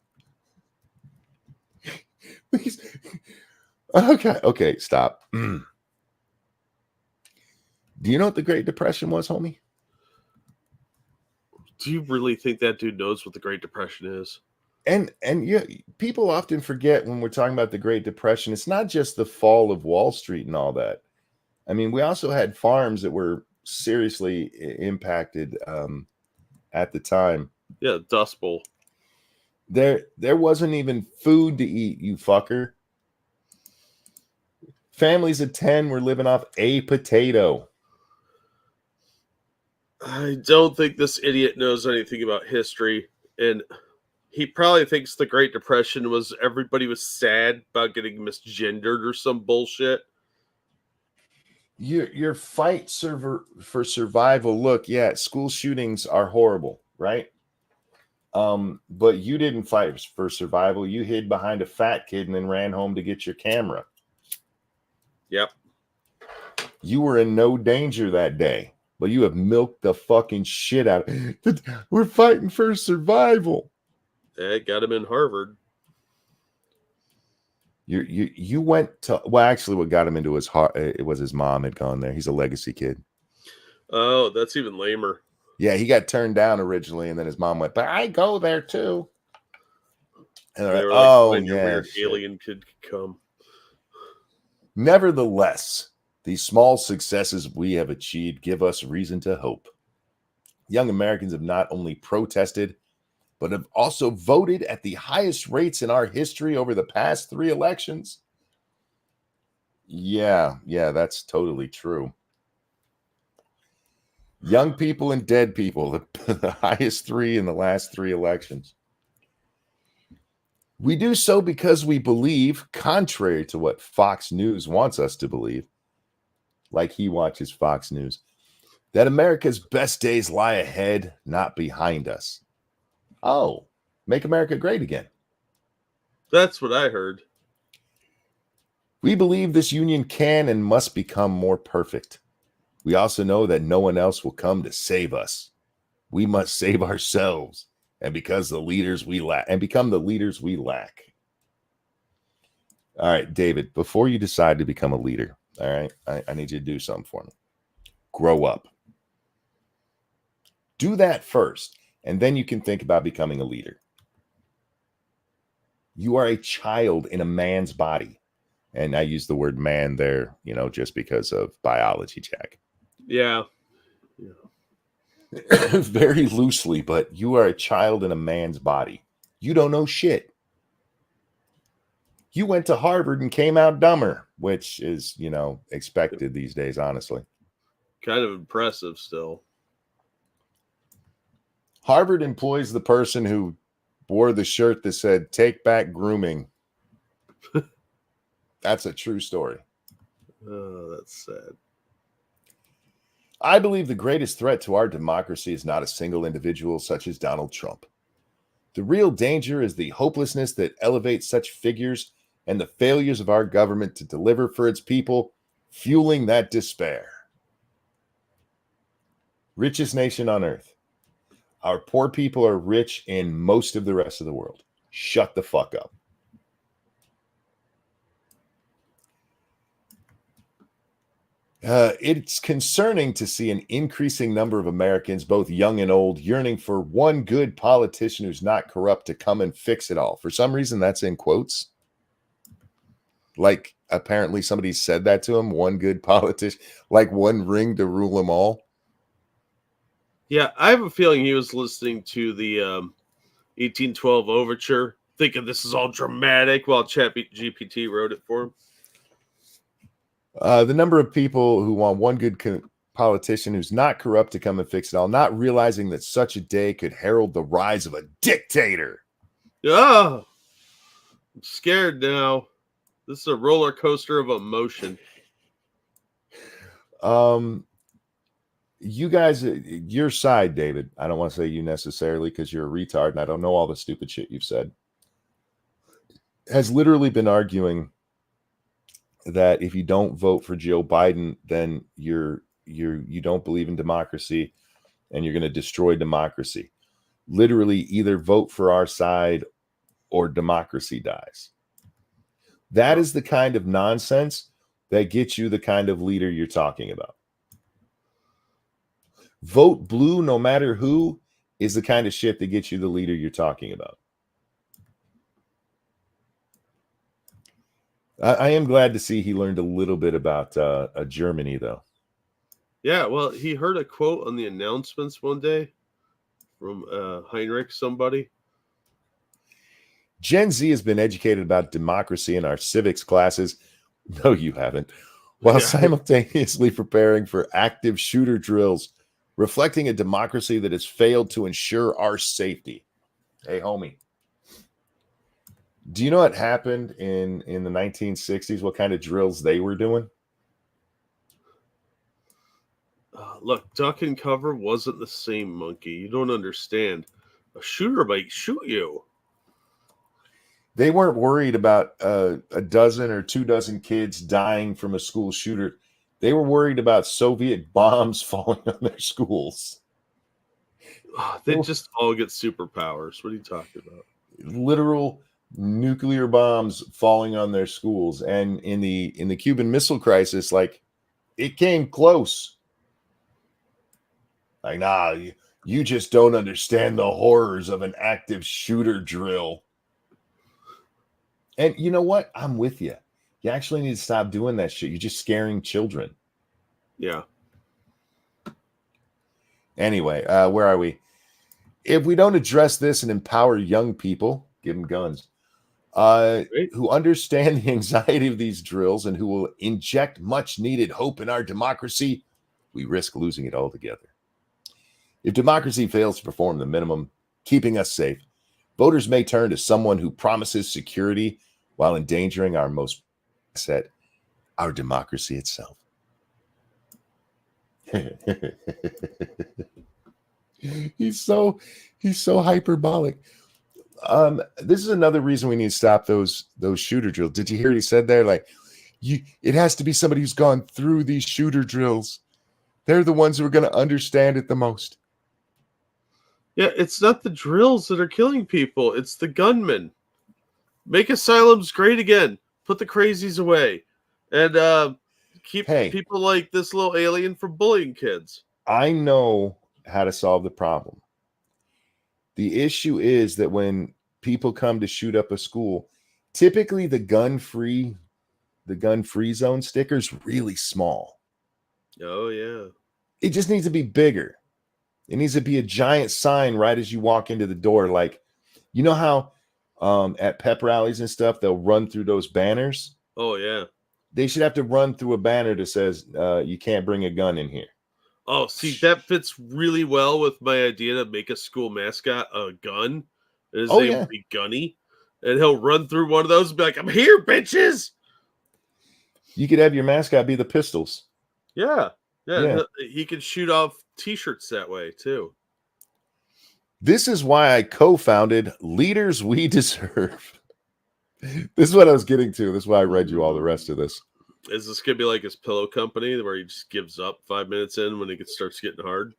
Okay, stop. Do you know what the Great Depression was, homie? Do you really think that dude knows what the Great Depression is? And yeah, people often forget when we're talking about the Great Depression, it's not just the fall of Wall Street and all that. I mean, we also had farms that were seriously impacted at the time. Yeah, Dust Bowl. There wasn't even food to eat, you fucker. Families of 10 were living off a potato. I don't think this idiot knows anything about history, and he probably thinks the Great Depression was everybody was sad about getting misgendered or some bullshit. Your fight for survival. Look, yeah, school shootings are horrible, right? But you didn't fight for survival. You hid behind a fat kid and then ran home to get your camera. Yep. You were in no danger that day, but you have milked the fucking shit out. We're fighting for survival. It got him in Harvard. You went to, well, actually what got him into his heart, it was his mom had gone there. He's a legacy kid. Oh, that's even lamer. Yeah, he got turned down originally, and then his mom went, but I go there too. And they're like, oh, yeah, alien kid could come. Nevertheless, these small successes we have achieved give us reason to hope. Young Americans have not only protested, but have also voted at the highest rates in our history over the past 3 elections. Yeah, that's totally true. Young people and dead people, the highest 3 in the last 3 elections. We do so because we believe, contrary to what Fox News wants us to believe, like he watches Fox News, that America's best days lie ahead, not behind us. Oh, make America great again. That's what I heard. We believe this union can and must become more perfect. We also know that no one else will come to save us. We must save ourselves and become the leaders we lack. All right, David, before you decide to become a leader, all right, I need you to do something for me. Grow up. Do that first, and then you can think about becoming a leader. You are a child in a man's body. And I use the word man there, just because of biology, Jack. Yeah. Very loosely, but you are a child in a man's body. You don't know shit. You went to Harvard and came out dumber, which is, expected these days, honestly. Kind of impressive still. Harvard employs the person who wore the shirt that said, "Take back grooming." That's a true story. Oh, that's sad. I believe the greatest threat to our democracy is not a single individual such as Donald Trump. The real danger is the hopelessness that elevates such figures and the failures of our government to deliver for its people, fueling that despair. Richest nation on earth. Our poor people are rich in most of the rest of the world. Shut the fuck up. It's concerning to see an increasing number of Americans, both young and old, yearning for one good politician who's not corrupt to come and fix it all. For some reason, that's in quotes. Like, apparently somebody said that to him, one good politician, like one ring to rule them all. Yeah, I have a feeling he was listening to the, 1812 Overture, thinking this is all dramatic while ChatGPT wrote it for him. The number of people who want one good politician who's not corrupt to come and fix it all, not realizing that such a day could herald the rise of a dictator. Oh, I'm scared now. This is a roller coaster of emotion. You guys, your side, David, I don't want to say you necessarily because you're a retard and I don't know all the stupid shit you've said, has literally been arguing that if you don't vote for Joe Biden, then you don't believe in democracy and you're going to destroy democracy. Literally, either vote for our side or democracy dies. That is the kind of nonsense that gets you the kind of leader you're talking about. Vote blue no matter who is the kind of shit that gets you the leader you're talking about. I am glad to see he learned a little bit about Germany, though. Yeah, well, he heard a quote on the announcements one day from Heinrich somebody. Gen Z has been educated about democracy in our civics classes. No, you haven't. While simultaneously preparing for active shooter drills, reflecting a democracy that has failed to ensure our safety. Hey, homie. Do you know what happened in the 1960s? What kind of drills they were doing? Look, duck and cover wasn't the same, monkey. You don't understand. A shooter might shoot you. They weren't worried about a dozen or 24 kids dying from a school shooter. They were worried about Soviet bombs falling on their schools. They just all get superpowers. What are you talking about? Literal nuclear bombs falling on their schools. And in the Cuban Missile Crisis, like, it came close. Like, nah, you just don't understand the horrors of an active shooter drill. And you know what? I'm with you. You actually need to stop doing that shit. You're just scaring children. Yeah. Anyway, where are we? If we don't address this and empower young people, give them guns, who understand the anxiety of these drills and who will inject much needed hope in our democracy, we risk losing it altogether. If democracy fails to perform the minimum, keeping us safe, voters may turn to someone who promises security while endangering our most asset, our democracy itself. He's so hyperbolic. This is another reason we need to stop those shooter drills. Did you hear what he said there? Like, it has to be somebody who's gone through these shooter drills. They're the ones who are going to understand it the most. Yeah, it's not the drills that are killing people. It's the gunmen. Make asylums great again. Put the crazies away. And keep people like this little alien from bullying kids. I know how to solve the problem. The issue is that when people come to shoot up a school, typically the gun-free zone sticker is really small. Oh, yeah. It just needs to be bigger. It needs to be a giant sign right as you walk into the door. Like, you know how at pep rallies and stuff, they'll run through those banners? Oh, yeah. They should have to run through a banner that says, you can't bring a gun in here. Oh, see, that fits really well with my idea to make a school mascot a gun. His name would be Gunny. And he'll run through one of those and be like, I'm here, bitches! You could have your mascot be the Pistols. Yeah. He could shoot off T-shirts that way, too. This is why I co-founded Leaders We Deserve. This is what I was getting to. This is why I read you all the rest of this. Is this going to be like his pillow company where he just gives up 5 minutes in when it starts getting hard?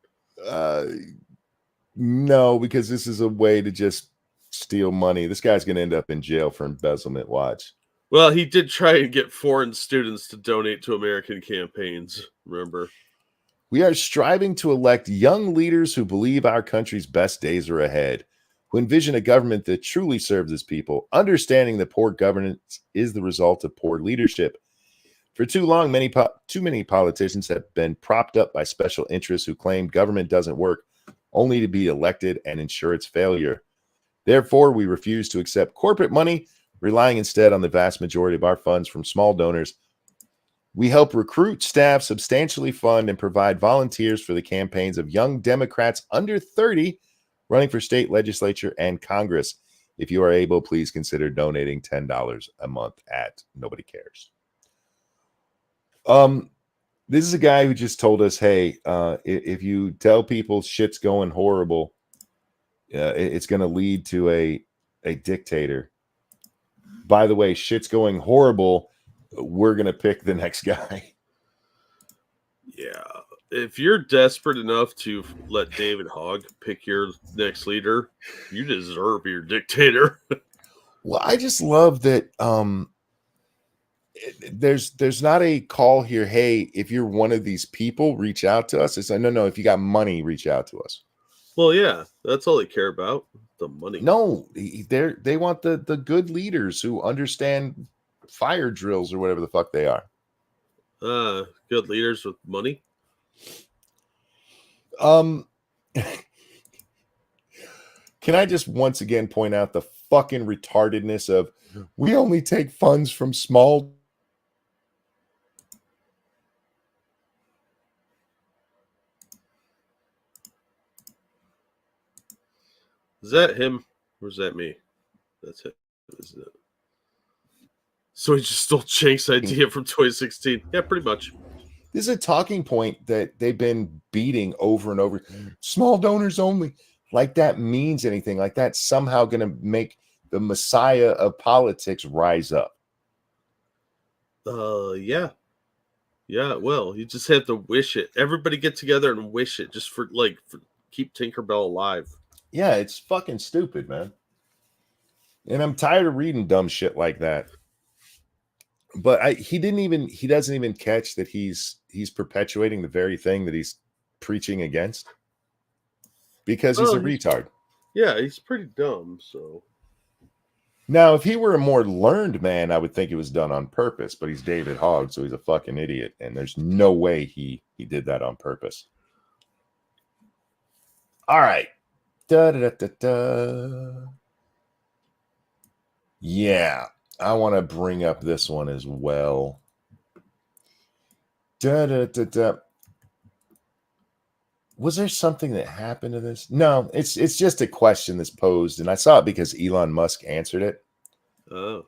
No, because this is a way to just steal money. This guy's going to end up in jail for embezzlement. Watch. Well, he did try and get foreign students to donate to American campaigns, remember? We are striving to elect young leaders who believe our country's best days are ahead, who envision a government that truly serves its people, understanding that poor governance is the result of poor leadership. For too long, too many politicians have been propped up by special interests who claim government doesn't work, only to be elected and ensure its failure. Therefore, we refuse to accept corporate money, relying instead on the vast majority of our funds from small donors. We help recruit staff, substantially fund, and provide volunteers for the campaigns of young Democrats under 30 running for state legislature and Congress. If you are able, please consider donating $10 a month at Nobody Cares. This is a guy who just told us, hey, if you tell people shit's going horrible, it's going to lead to a dictator. By the way, shit's going horrible. We're going to pick the next guy. Yeah. If you're desperate enough to let David Hogg pick your next leader, you deserve your dictator. Well, I just love that there's not a call here, hey, if you're one of these people, reach out to us. It's like, no, if you got money, reach out to us. Well, yeah, that's all they care about, the money. No, they want the good leaders who understand fire drills or whatever the fuck they are. Good leaders with money. Can I just once again point out the fucking retardedness of we only take funds from small. Is that him or is that me? That's it, isn't it? So he just stole Shank's idea from 2016. Yeah, pretty much. This is a talking point that they've been beating over and over. Small donors only. Like that means anything. Like that's somehow going to make the messiah of politics rise up. Yeah. Yeah, well, you just have to wish it. Everybody get together and wish it just for keep Tinkerbell alive. Yeah, it's fucking stupid, man. And I'm tired of reading dumb shit like that. But he doesn't even catch that he's perpetuating the very thing that he's preaching against because he's a retard. Yeah, he's pretty dumb. So now, if he were a more learned man, I would think it was done on purpose. But he's David Hogg, so he's a fucking idiot, and there's no way he did that on purpose. All right. Yeah. I want to bring up this one as well. Was there something that happened to this? No, it's just a question that's posed, and I saw it because Elon Musk answered it. Oh.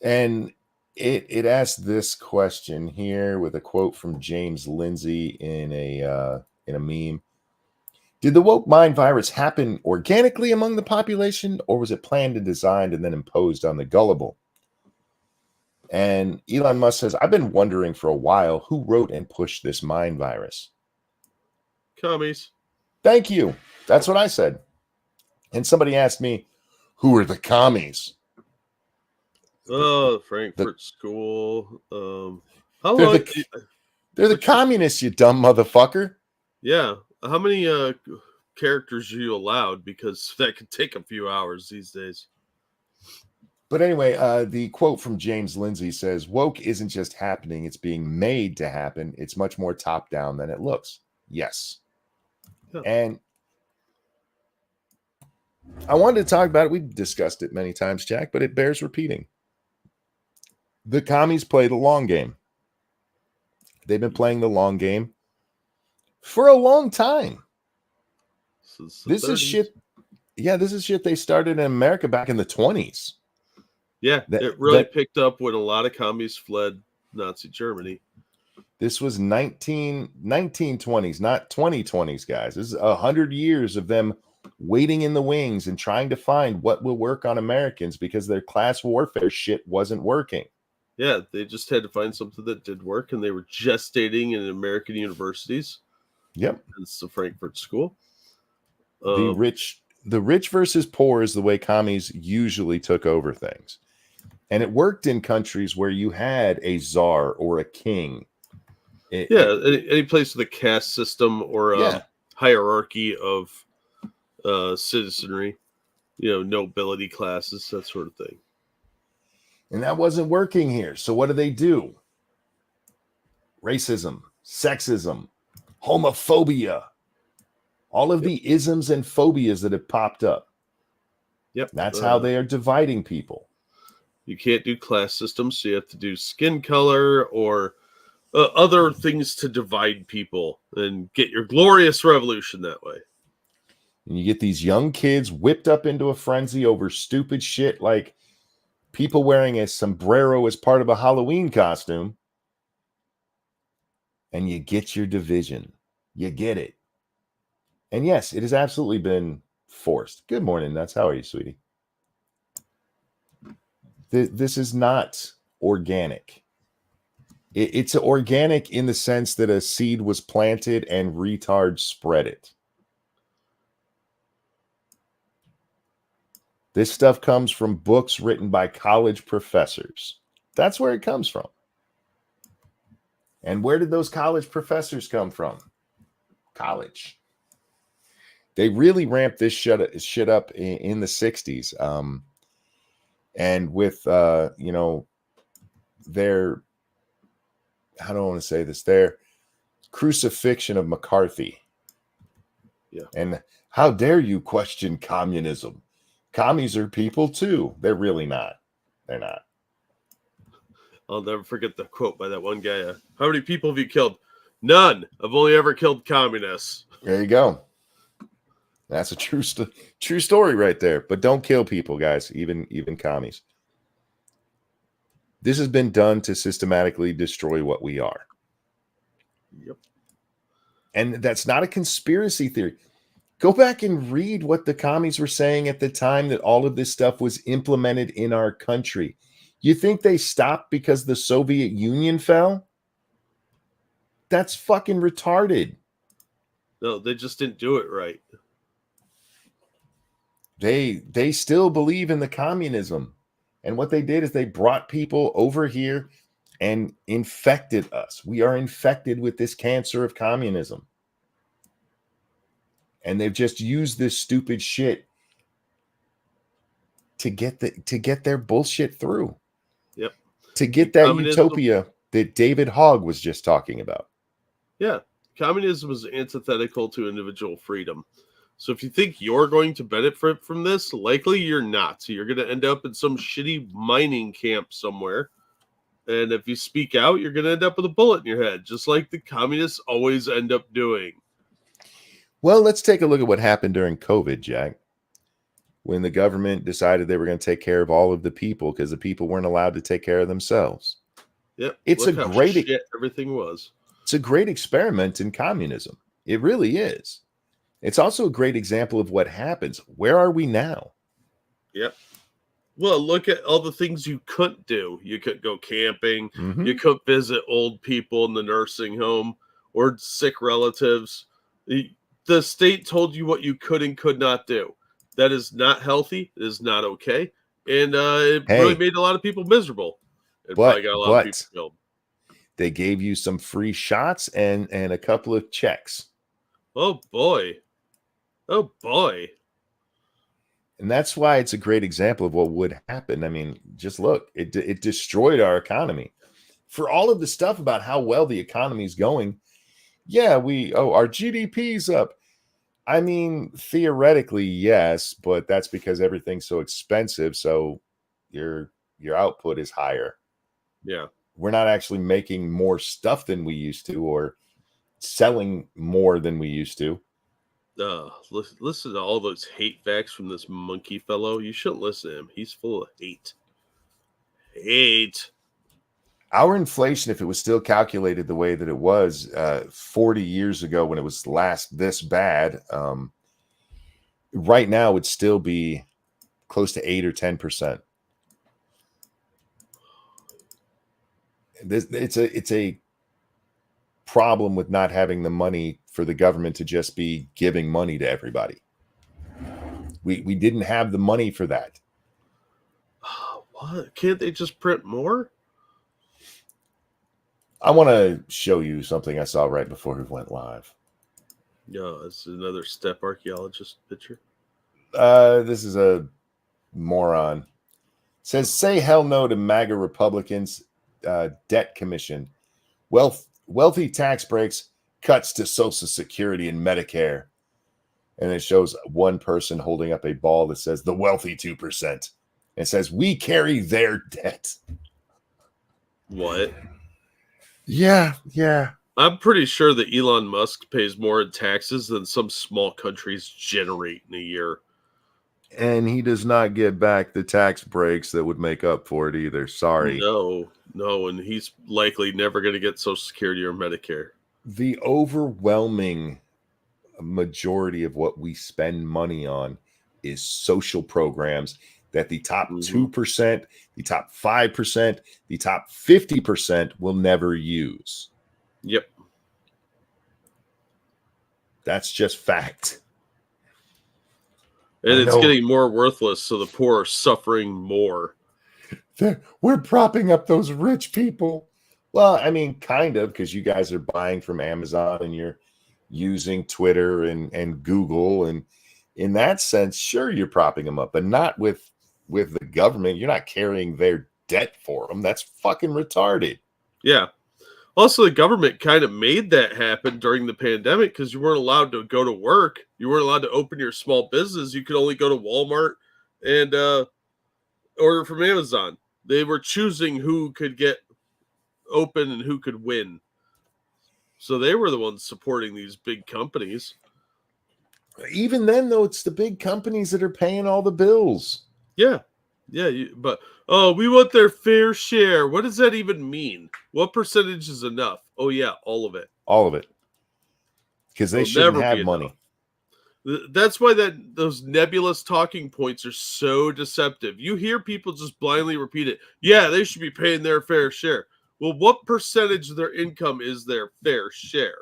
And it asked this question here with a quote from James Lindsay in a meme. Did the woke mind virus happen organically among the population, or was it planned and designed and then imposed on the gullible? And Elon Musk says, I've been wondering for a while who wrote and pushed this mind virus. Commies. Thank you. That's what I said. And somebody asked me, who are the commies? Oh, Frankfurt School. They're the communists, you dumb motherfucker. Yeah. How many characters are you allowed? Because that could take a few hours these days. But anyway, the quote from James Lindsay says, woke isn't just happening. It's being made to happen. It's much more top down than it looks. Yes. Yeah. And I wanted to talk about it. We've discussed it many times, Jack, but it bears repeating. The commies play the long game. They've been playing the long game for a long time. This is shit. Yeah, this is shit they started in America back in the 20s. Yeah, it really picked up when a lot of commies fled Nazi Germany. This was 1920s, not 2020s, guys. This is 100 years of them waiting in the wings and trying to find what will work on Americans because their class warfare shit wasn't working. Yeah, they just had to find something that did work, and they were gestating in American universities. Yep. It's the Frankfurt School. The rich versus poor is the way commies usually took over things. And it worked in countries where you had a czar or a king. Any place with a caste system or a hierarchy of citizenry, nobility classes, that sort of thing. And that wasn't working here. So what do? Racism, sexism, homophobia, all of the isms and phobias that have popped up. Yep. That's how they are dividing people. You can't do class systems, so you have to do skin color or other things to divide people and get your glorious revolution that way. And you get these young kids whipped up into a frenzy over stupid shit like people wearing a sombrero as part of a Halloween costume. And you get your division. You get it. And yes, it has absolutely been forced. Good morning, Nuts. How are you, sweetie? This is not organic. It's organic in the sense that a seed was planted and retards spread it. This stuff comes from books written by college professors. That's where it comes from. And where did those college professors come from? College. They really ramped this shit up in the 60s. And with, their, how do I want to say this? Their crucifixion of McCarthy. Yeah. And how dare you question communism? Commies are people too. They're really not. They're not. I'll never forget the quote by that one guy. How many people have you killed? None. I've only ever killed communists. There you go. That's a true story right there. But don't kill people, guys. Even commies. This has been done to systematically destroy what we are. Yep. And that's not a conspiracy theory. Go back and read what the commies were saying at the time that all of this stuff was implemented in our country. You think they stopped because the Soviet Union fell? That's fucking retarded. No, they just didn't do it right. They still believe in the communism. And what they did is they brought people over here and infected us. We are infected with this cancer of communism. And they've just used this stupid shit to get their bullshit through. Yep. To get that utopia that David Hogg was just talking about. Yeah. Communism is antithetical to individual freedom. So if you think you're going to benefit from this, likely you're not. So you're going to end up in some shitty mining camp somewhere. And if you speak out, you're going to end up with a bullet in your head, just like the communists always end up doing. Well, let's take a look at what happened during COVID, Jack. When the government decided they were going to take care of all of the people because the people weren't allowed to take care of themselves. Yep. It's a great shit everything was. It's a great experiment in communism. It really is. It's also a great example of what happens. Where are we now? Yep. Well, look at all the things you couldn't do. You couldn't go camping. Mm-hmm. You couldn't visit old people in the nursing home or sick relatives. The state told you what you could and could not do. That is not healthy. It is not okay. And it really made a lot of people miserable. It probably got a lot of people killed. They gave you some free shots and a couple of checks. Oh, boy. Oh, boy. And that's why it's a great example of what would happen. I mean, just look, it destroyed our economy. For all of the stuff about how well the economy is going, yeah, our GDP's up. I mean, theoretically, yes, but that's because everything's so expensive. So your output is higher. Yeah. We're not actually making more stuff than we used to or selling more than we used to. Listen to all those hate facts from this monkey fellow. You shouldn't listen to him. He's full of hate. Hate. Our inflation, if it was still calculated the way that it was 40 years ago when it was last this bad, right now would still be close to 8 or 10%. It's a problem with not having the money for the government to just be giving money to everybody. We didn't have the money for that. What? Can't they just print more? I want to show you something I saw right before we went live. Yeah, it's another step archaeologist picture. This is a moron. It says, say hell no to MAGA Republicans debt commission. Wealthy tax breaks, cuts to Social Security and Medicare. and it shows one person holding up a ball that says the wealthy 2%. It says we carry their debt. What? Yeah. I'm pretty sure that Elon Musk pays more in taxes than some small countries generate in a year. And he does not get back the tax breaks that would make up for it either. Sorry. No, and he's likely never going to get Social Security or Medicare. The overwhelming majority of what we spend money on is social programs that the top 2%, the top 5%, the top 50% will never use. Yep. That's just fact. And it's getting more worthless, so the poor are suffering more. We're propping up those rich people. Well, I mean, kind of, because you guys are buying from Amazon and you're using Twitter and Google. And in that sense, sure, you're propping them up, but not with the government. You're not carrying their debt for them. That's fucking retarded. Yeah. Also, the government kind of made that happen during the pandemic because you weren't allowed to go to work. You weren't allowed to open your small business. You could only go to Walmart and order from Amazon. They were choosing who could get open and who could win. So they were the ones supporting these big companies. Even then, though, it's the big companies that are paying all the bills. Yeah. But we want their fair share. What does that even mean? What percentage is enough? Oh, yeah, all of it. All of it. Because they shouldn't have money. That's why those nebulous talking points are so deceptive. You hear people just blindly repeat it. Yeah, they should be paying their fair share. Well, what percentage of their income is their fair share?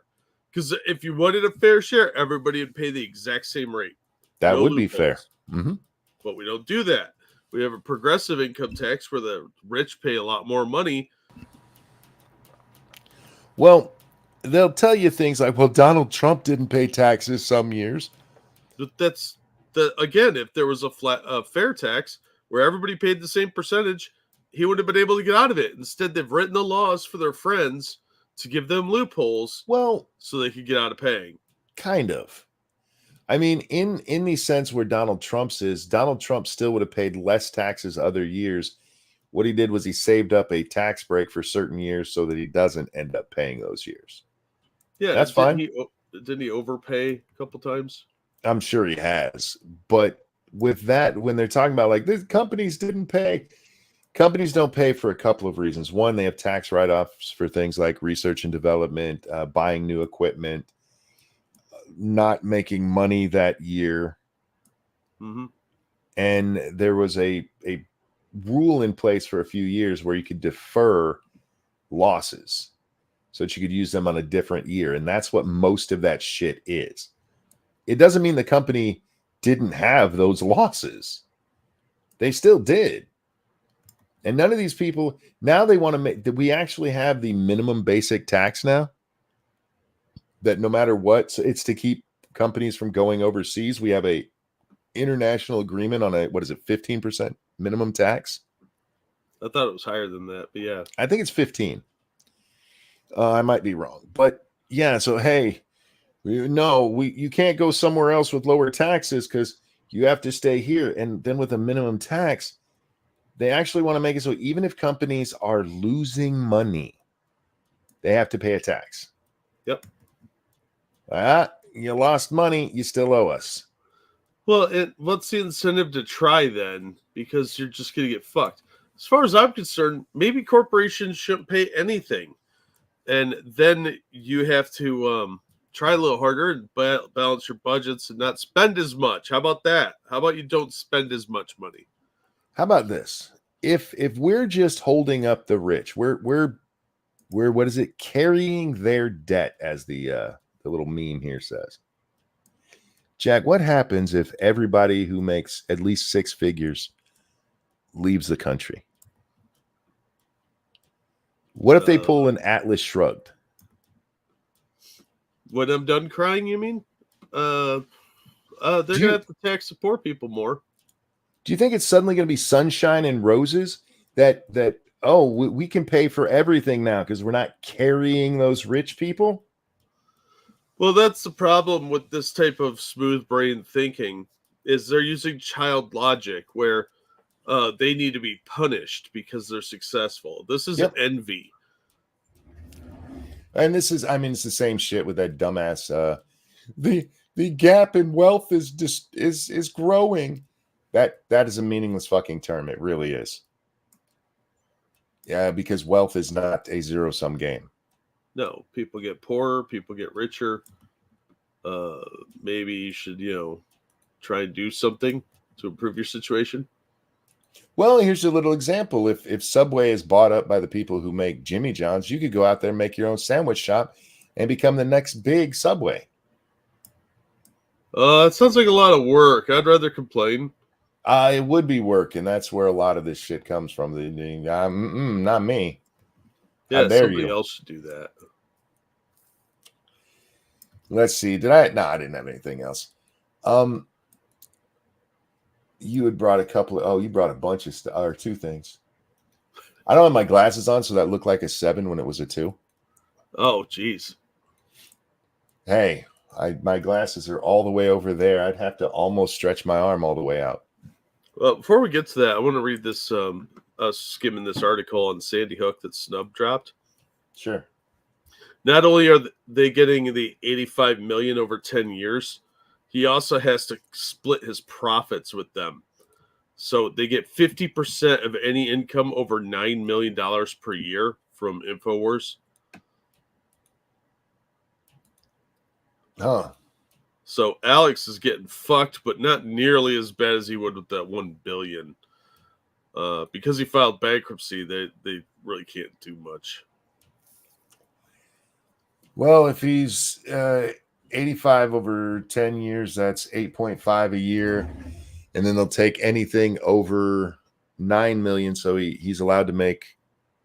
Because if you wanted a fair share, everybody would pay the exact same rate. That would be fair. But we don't do that. We have a progressive income tax where the rich pay a lot more money. Well, they'll tell you things like, well, Donald Trump didn't pay taxes some years. But again, if there was a fair tax where everybody paid the same percentage, he would have been able to get out of it. Instead, they've written the laws for their friends to give them loopholes, so they could get out of paying. Kind of. I mean, in the sense where Donald Trump's is, Donald Trump still would have paid less taxes other years. What he did was he saved up a tax break for certain years so that he doesn't end up paying those years. Yeah, that's fine. Didn't he overpay a couple times? I'm sure he has. But with that, when they're talking about like the companies didn't pay, companies don't pay for a couple of reasons. One, they have tax write-offs for things like research and development, buying new equipment, not making money that year. And there was a rule in place for a few years where you could defer losses so that you could use them on a different year. And that's what most of that shit is. It doesn't mean the company didn't have those losses. They still did. And none of these people, now they want to make, that we actually have the minimum basic tax now. That no matter what, so it's to keep companies from going overseas. We have a international agreement on a, 15% minimum tax? I thought it was higher than that, but yeah. I think it's 15. I might be wrong. But yeah, so hey, you can't go somewhere else with lower taxes because you have to stay here. And then with a minimum tax, they actually want to make it so even if companies are losing money, they have to pay a tax. Yep. You lost money, you still owe us. Well, what's the incentive to try then? Because you're just going to get fucked. As far as I'm concerned, maybe corporations shouldn't pay anything. And then you have to try a little harder and balance your budgets and not spend as much. How about that? How about you don't spend as much money? How about this? If we're just holding up the rich, we're what is it? Carrying their debt, as the little meme here says. Jack, what happens if everybody who makes at least six figures leaves the country? What if they pull an Atlas Shrugged? When I'm done crying, you mean? They're going to have to tax the poor people more. Do you think it's suddenly going to be sunshine and roses that we can pay for everything now because we're not carrying those rich people? Well, that's the problem with this type of smooth brain thinking is they're using child logic where they need to be punished because they're successful. This is Yep. envy. And this is, I mean, it's the same shit with that dumbass. The gap in wealth is just is growing. That is a meaningless fucking term. It really is. Yeah, because wealth is not a zero-sum game. No, people get poorer, people get richer. Maybe you should, try and do something to improve your situation. Well, here's a little example. If Subway is bought up by the people who make Jimmy John's, you could go out there and make your own sandwich shop and become the next big Subway. It sounds like a lot of work. I'd rather complain. It would be work, and that's where a lot of this shit comes from. Not me. Yeah, How dare somebody you? else should do that. Let's see. Did I? No, I didn't have anything else. You had brought a couple of. Oh, you brought a bunch of stuff or two things. I don't have my glasses on, so that looked like a 7 when it was a 2. Oh, geez. Hey, my glasses are all the way over there. I'd have to almost stretch my arm all the way out. Well, before we get to that, I want to read this. Us skimming this article on Sandy Hook that Snub dropped. Sure. Not only are they getting the $85 million over 10 years, he also has to split his profits with them. So they get 50% of any income over $9 million per year from InfoWars. Huh. So Alex is getting fucked, but not nearly as bad as he would with that $1 billion. Because he filed bankruptcy, they really can't do much. Well, if he's 85 over 10 years, that's 8.5 a year. And then they'll take anything over 9 million. So he's allowed to make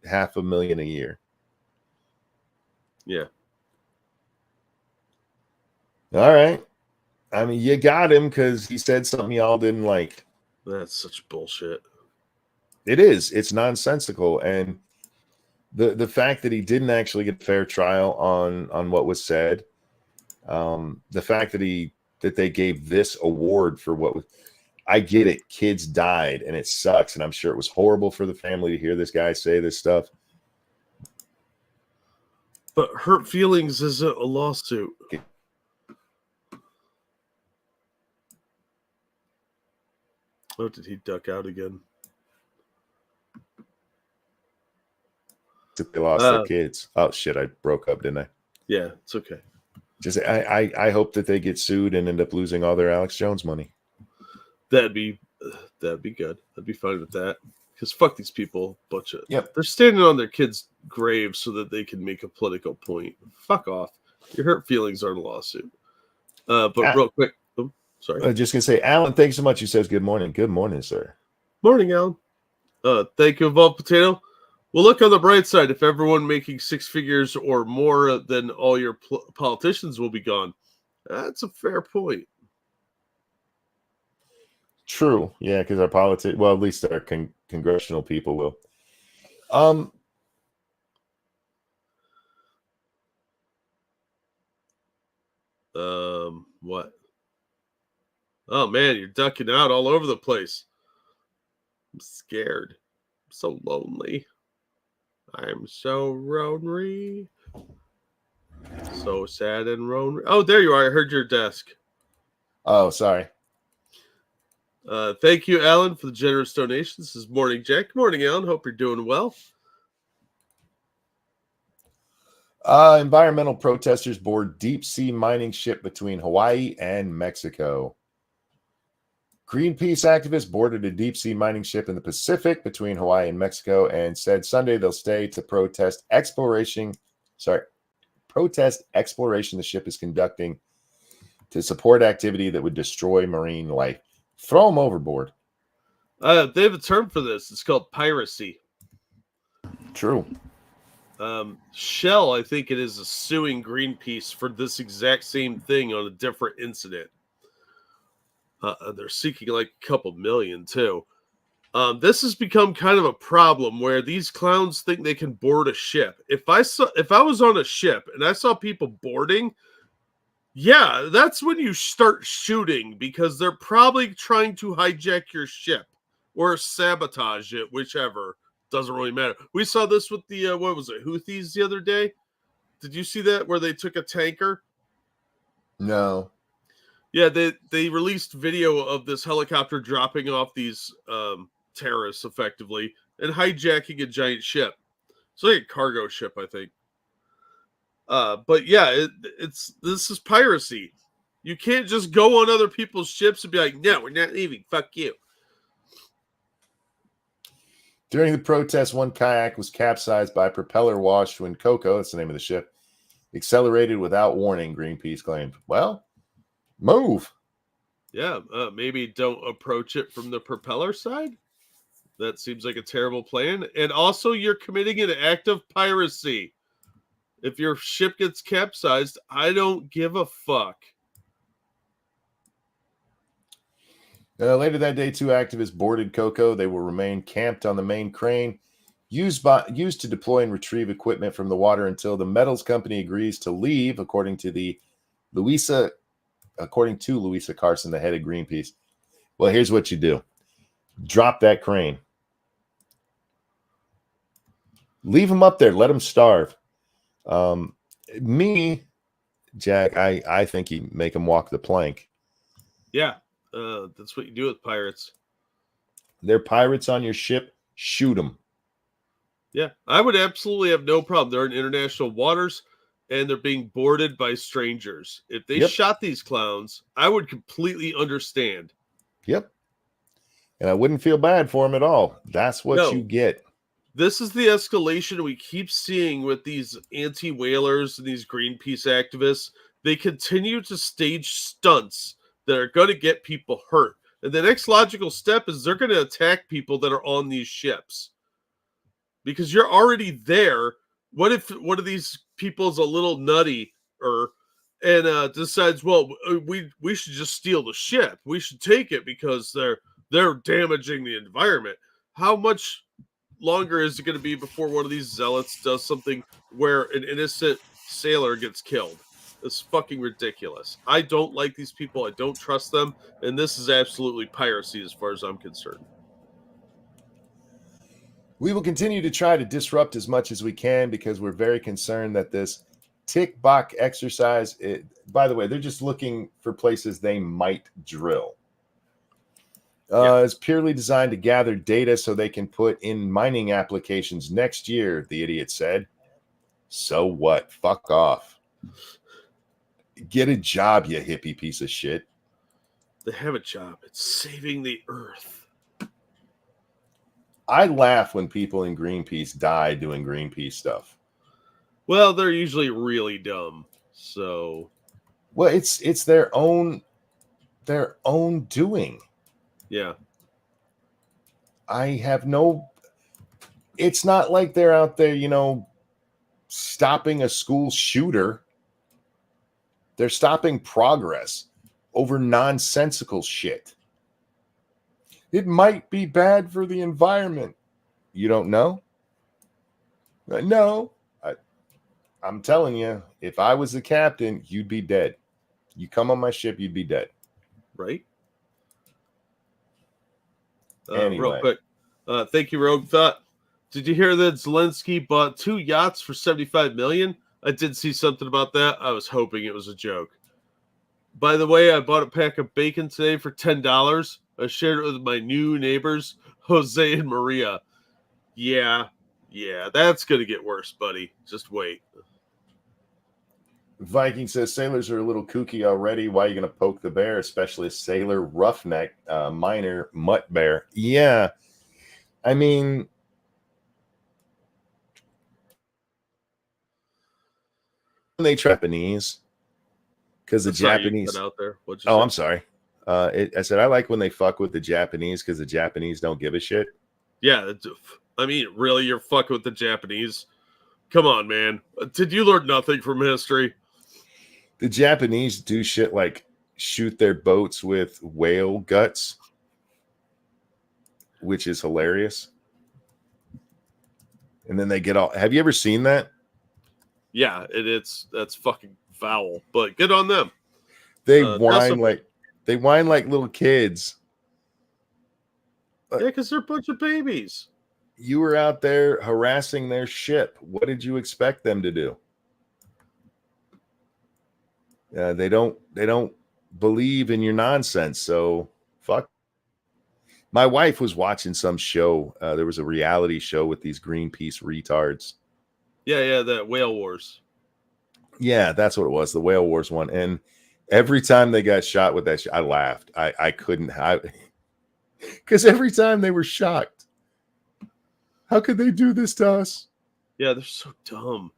$500,000 a year. Yeah. All right. I mean, you got him because he said something y'all didn't like. That's such bullshit. It is. It's nonsensical. And the fact that he didn't actually get a fair trial on what was said, the fact that they gave this award for what was, I get it. Kids died and it sucks. And I'm sure it was horrible for the family to hear this guy say this stuff. But hurt feelings isn't a lawsuit. Oh, did he duck out again? They lost their kids. Oh shit! I broke up, didn't I? Yeah, it's okay. Just I hope that they get sued and end up losing all their Alex Jones money. That'd be good. I'd be fine with that. Because fuck these people, bunch of Yep. They're standing on their kids' graves so that they can make a political point. Fuck off. Your hurt feelings aren't a lawsuit. But real quick, sorry. I'm just gonna say, Alan, thanks so much. He says good morning. Good morning, sir. Morning, Alan. Thank you, Evolved Potato. Well, look on the bright side. If everyone making 6 figures or more, then all your politicians will be gone. That's a fair point. True. Yeah, because our politics, well, at least our congressional people will. What? Oh man, you're ducking out all over the place. I'm scared. I'm so lonely. I'm so lonely. So sad and lonely. Oh, there you are. I heard your desk. Oh, sorry. Thank you, Alan, for the generous donation. This is Morning Jack. Good morning, Alan. Hope you're doing well. Environmental protesters board deep sea mining ship between Hawaii and Mexico. Greenpeace activists boarded a deep sea mining ship in the Pacific between Hawaii and Mexico and said Sunday they'll stay to protest exploration the ship is conducting to support activity that would destroy marine life. Throw them overboard. They have a term for this. It's called piracy. True. Shell, I think it is, suing Greenpeace for this exact same thing on a different incident. They're seeking like a couple million too. This has become kind of a problem where these clowns think they can board a ship. If I was on a ship and I saw people boarding, Yeah, that's when you start shooting because they're probably trying to hijack your ship or sabotage it, whichever. Doesn't really matter. We saw this with the what was it, Houthis the other day. Did you see that where they took a tanker? No. Yeah, they released video of this helicopter dropping off these terrorists effectively and hijacking a giant ship. It's like a cargo ship, I think. But yeah, this is piracy. You can't just go on other people's ships and be like, "No, we're not leaving. Fuck you." During the protest, one kayak was capsized by propeller wash when Coco, that's the name of the ship, accelerated without warning, Greenpeace claimed. Well, move. Yeah, maybe don't approach it from the propeller side. That seems like a terrible plan. And also, you're committing an act of piracy. If your ship gets capsized, I don't give a fuck. Later that day, two activists boarded Coco. They will remain camped on the main crane, used to deploy and retrieve equipment from the water until the metals company agrees to leave, according to Louisa Carson, the head of Greenpeace. Well, here's what you do. Drop that crane. Leave them up there. Let them starve. Jack, I think you make them walk the plank. Yeah, that's what you do with pirates. They're pirates on your ship. Shoot them. Yeah, I would absolutely have no problem. They're in international waters and they're being boarded by strangers. If they shot these clowns, I would completely understand. Yep. And I wouldn't feel bad for them at all. That's what you get. This is the escalation we keep seeing with these anti-whalers and these Greenpeace activists. They continue to stage stunts that are going to get people hurt. And the next logical step is they're going to attack people that are on these ships. Because you're already there. What if one of these people's a little nutty and decides, well, we should just steal the ship. We should take it because they're damaging the environment. How much longer is it going to be before one of these zealots does something where an innocent sailor gets killed? It's fucking ridiculous. I don't like these people. I don't trust them. And this is absolutely piracy as far as I'm concerned. We will continue to try to disrupt as much as we can because we're very concerned that this tick box exercise, by the way, they're just looking for places they might drill. Is purely designed to gather data so they can put in mining applications next year, the idiot said. So what? Fuck off. Get a job, you hippie piece of shit. They have a job. It's saving the earth. I laugh when people in Greenpeace die doing Greenpeace stuff. Well, they're usually really dumb. So, well, it's their own doing. Yeah. I have no. It's not like they're out there, stopping a school shooter. They're stopping progress over nonsensical shit. It might be bad for the environment. You don't know? No. I'm telling you, if I was the captain, you'd be dead. You come on my ship, you'd be dead. Right? Anyway. Real quick. Thank you, Rogue Thought. Did you hear that Zelensky bought 2 yachts for $75 million? I did see something about that. I was hoping it was a joke. By the way, I bought a pack of bacon today for $10. I shared it with my new neighbors, Jose and Maria. Yeah, that's going to get worse, buddy. Just wait. Viking says sailors are a little kooky already. Why are you going to poke the bear, especially a sailor roughneck, minor mutt bear? Yeah, I mean, they Japanese because the Japanese out there. I'm sorry. I said I like when they fuck with the Japanese because the Japanese don't give a shit. Yeah, I mean, really, you're fucking with the Japanese? Come on, man. Did you learn nothing from history? The Japanese do shit like shoot their boats with whale guts, which is hilarious. And then they get all. Have you ever seen that? Yeah, that's fucking foul. But good on them. They Also, whine like little kids. yeah, because they're a bunch of babies. You were out there harassing their ship. What did you expect them to do? They don't believe in your nonsense. So fuck. My wife was watching some show. There was a reality show with these Greenpeace retards. Yeah, that Whale Wars. Yeah, that's what it was. The Whale Wars one. And every time they got shot with that, I laughed. I couldn't have, because every time they were shocked. How could they do this to us? Yeah, they're so dumb.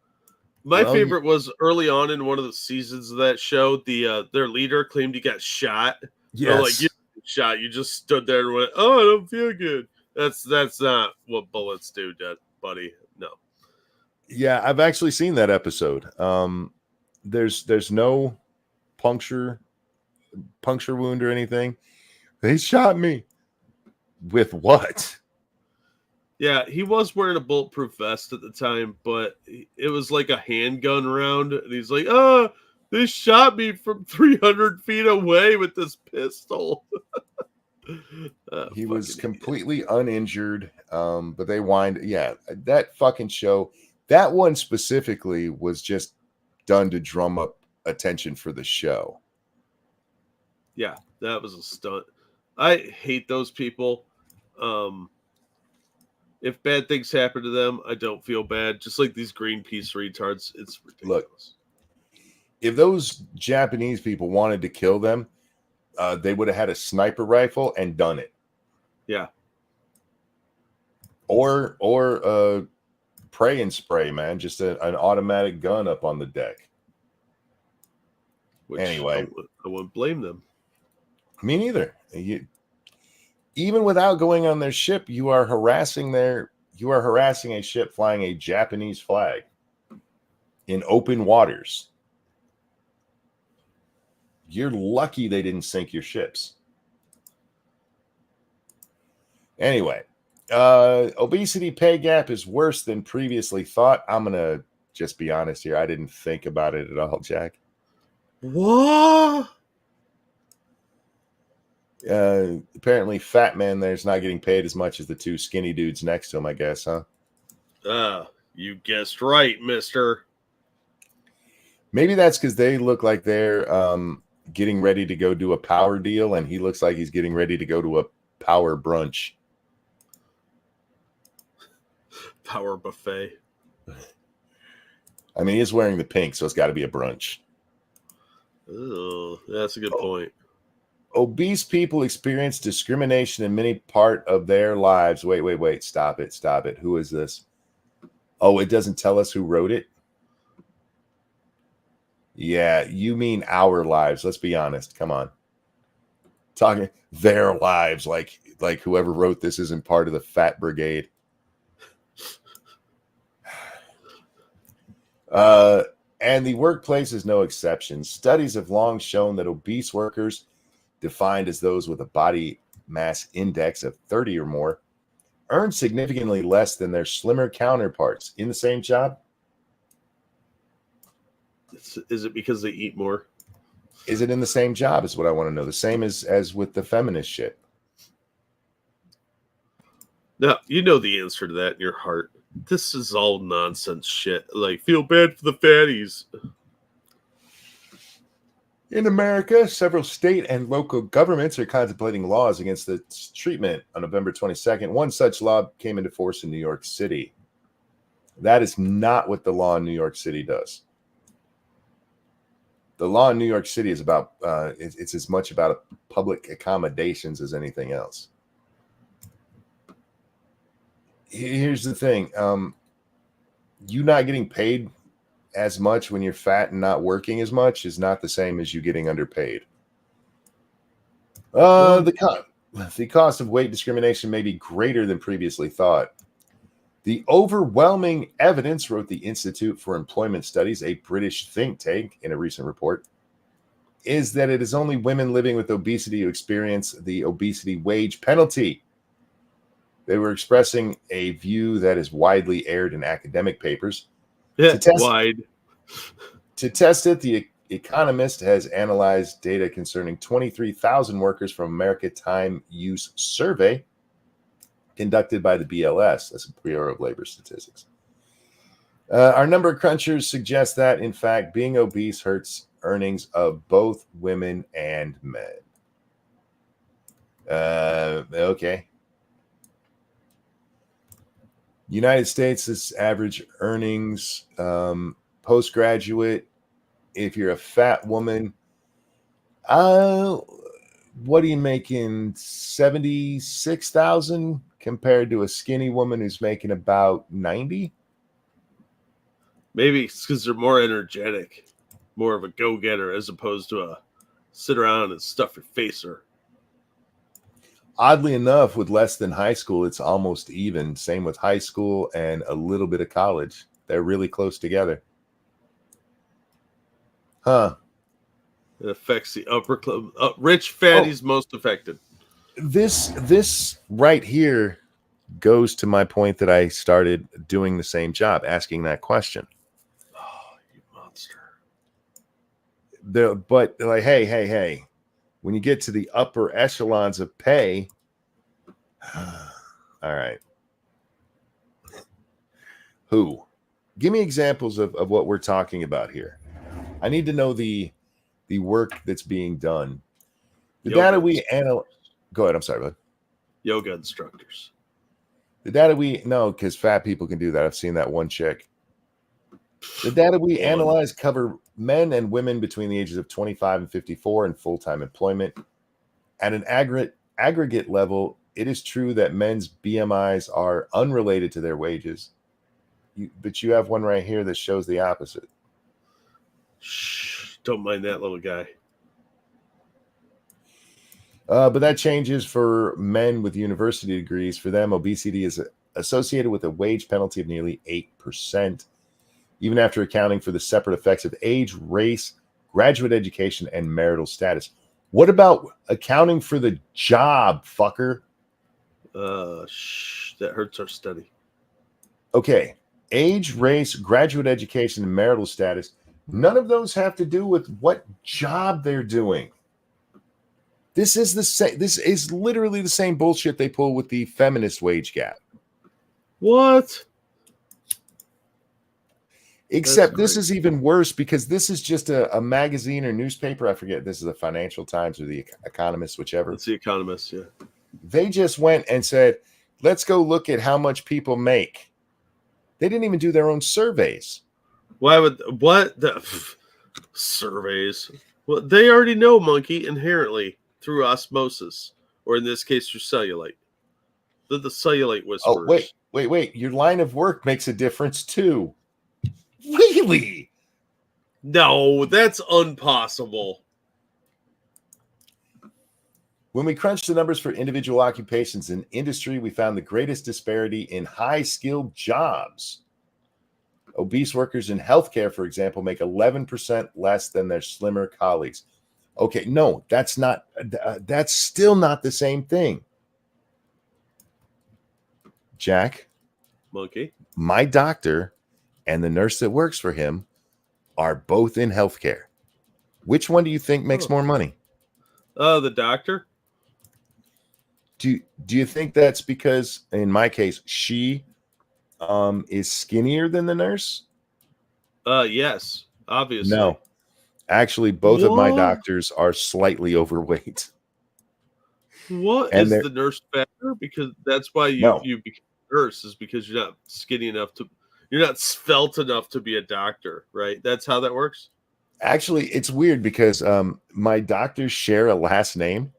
My favorite was early on in one of the seasons of that show. Their leader claimed he got shot. Yes. Like, you shot. You just stood there and went, "Oh, I don't feel good." That's not what bullets do, buddy. No. Yeah, I've actually seen that episode. There's no puncture wound or anything. They shot me. With what? Yeah, he was wearing a bulletproof vest at the time, but it was like a handgun round. And he's like, "Oh, they shot me from 300 feet away with this pistol." He was completely uninjured, but they whined. Yeah, that fucking show, that one specifically was just done to drum up attention for the show. Yeah, that was a stunt. I hate those people. If bad things happen to them, I don't feel bad. Just like these Greenpeace retards, it's ridiculous. Look, if those Japanese people wanted to kill them, they would have had a sniper rifle and done it. Yeah. Or pray and spray, man. Just an automatic gun up on the deck. Which anyway, I wouldn't blame them. Me neither. Even without going on their ship, you are harassing a ship flying a Japanese flag in open waters. You're lucky they didn't sink your ships. Anyway, obesity pay gap is worse than previously thought. I'm going to just be honest here. I didn't think about it at all, Jack. What? Apparently fat man there's not getting paid as much as the two skinny dudes next to him, I guess, huh? You guessed right, mister. Maybe that's because they look like they're getting ready to go do a power deal, and he looks like he's getting ready to go to a power brunch. Power buffet. I mean, he's wearing the pink, so it's got to be a brunch. Oh, that's a good point. Obese people experience discrimination in many part of their lives. Wait. Stop it. Who is this? Oh, it doesn't tell us who wrote it? Yeah, you mean our lives. Let's be honest. Come on. Talking their lives like whoever wrote this isn't part of the fat brigade. And the workplace is no exception. Studies have long shown that obese workers, defined as those with a body mass index of 30 or more, earn significantly less than their slimmer counterparts in the same job. Is it because they eat more? Is it in the same job is what I want to know. The same as with the feminist shit. No, you know the answer to that in your heart. This is all nonsense shit. Like, feel bad for the fatties. In America, several state and local governments are contemplating laws against this treatment. On November 22nd, one such law came into force in New York City. That is not what the law in New York City does. The law in New York City is about, it's as much about public accommodations as anything else. Here's the thing. You not getting paid as much when you're fat and not working as much is not the same as you getting underpaid. The cost of weight discrimination may be greater than previously thought. The overwhelming evidence, wrote the Institute for Employment Studies, a British think tank, in a recent report, is that it is only women living with obesity who experience the obesity wage penalty. They were expressing a view that is widely aired in academic papers. Yeah, To test it, the Economist has analyzed data concerning 23,000 workers from America Time Use Survey conducted by the BLS, that's the Bureau of Labor Statistics. Our number crunchers suggest that, in fact, being obese hurts earnings of both women and men. Okay. United States' average earnings, postgraduate, if you're a fat woman, what are you making? 76,000 compared to a skinny woman who's making about 90? Maybe it's because they're more energetic, more of a go-getter as opposed to a sit around and stuff your facer. Oddly enough, with less than high school, it's almost even. Same with high school and a little bit of college. They're really close together. Huh. It affects the upper club. Rich fatties most affected. This right here goes to my point that I started doing the same job, asking that question. Oh, you monster. But like, hey, when you get to the upper echelons of pay, all right. Who? Give me examples of what we're talking about here. I need to know the work that's being done. The data we analyze. Go ahead. I'm sorry, bud. Yoga instructors. The data because fat people can do that. I've seen that one chick. The data we analyze cover men and women between the ages of 25 and 54 in full-time employment. At an aggregate level, it is true that men's BMIs are unrelated to their wages. But you have one right here that shows the opposite. Shh, don't mind that little guy. But that changes for men with university degrees. For them, obesity is associated with a wage penalty of nearly 8%, even after accounting for the separate effects of age, race, graduate education, and marital status. What about accounting for the job, fucker? That hurts our study. Okay. Age, race, graduate education, and marital status. None of those have to do with what job they're doing. This is the same. This is literally the same bullshit they pull with the feminist wage gap. What? Except this is even worse because this is just a magazine or newspaper. I forget. This is the Financial Times or the Economist, whichever. It's the Economist, yeah. They just went and said, let's go look at how much people make. They didn't even do their own surveys. Why would surveys? Well, they already know, monkey, inherently through osmosis, or in this case, through cellulite. They're the cellulite whisperers. Oh, wait. Your line of work makes a difference too. Really? No, that's impossible. When we crunched the numbers for individual occupations in industry, we found the greatest disparity in high-skilled jobs. Obese workers in healthcare, for example, make 11% less than their slimmer colleagues. Okay, no, that's still not the same thing. Jack, monkey, my doctor and the nurse that works for him are both in healthcare. Which one do you think makes more money? The doctor. Do you think that's because, in my case, she is skinnier than the nurse? Yes, obviously. No. Actually, both of my doctors are slightly overweight. What? And is the nurse fatter? Because that's why you become a nurse, is because you're not skinny enough you're not svelte enough to be a doctor, right? That's how that works? Actually, it's weird because my doctors share a last name.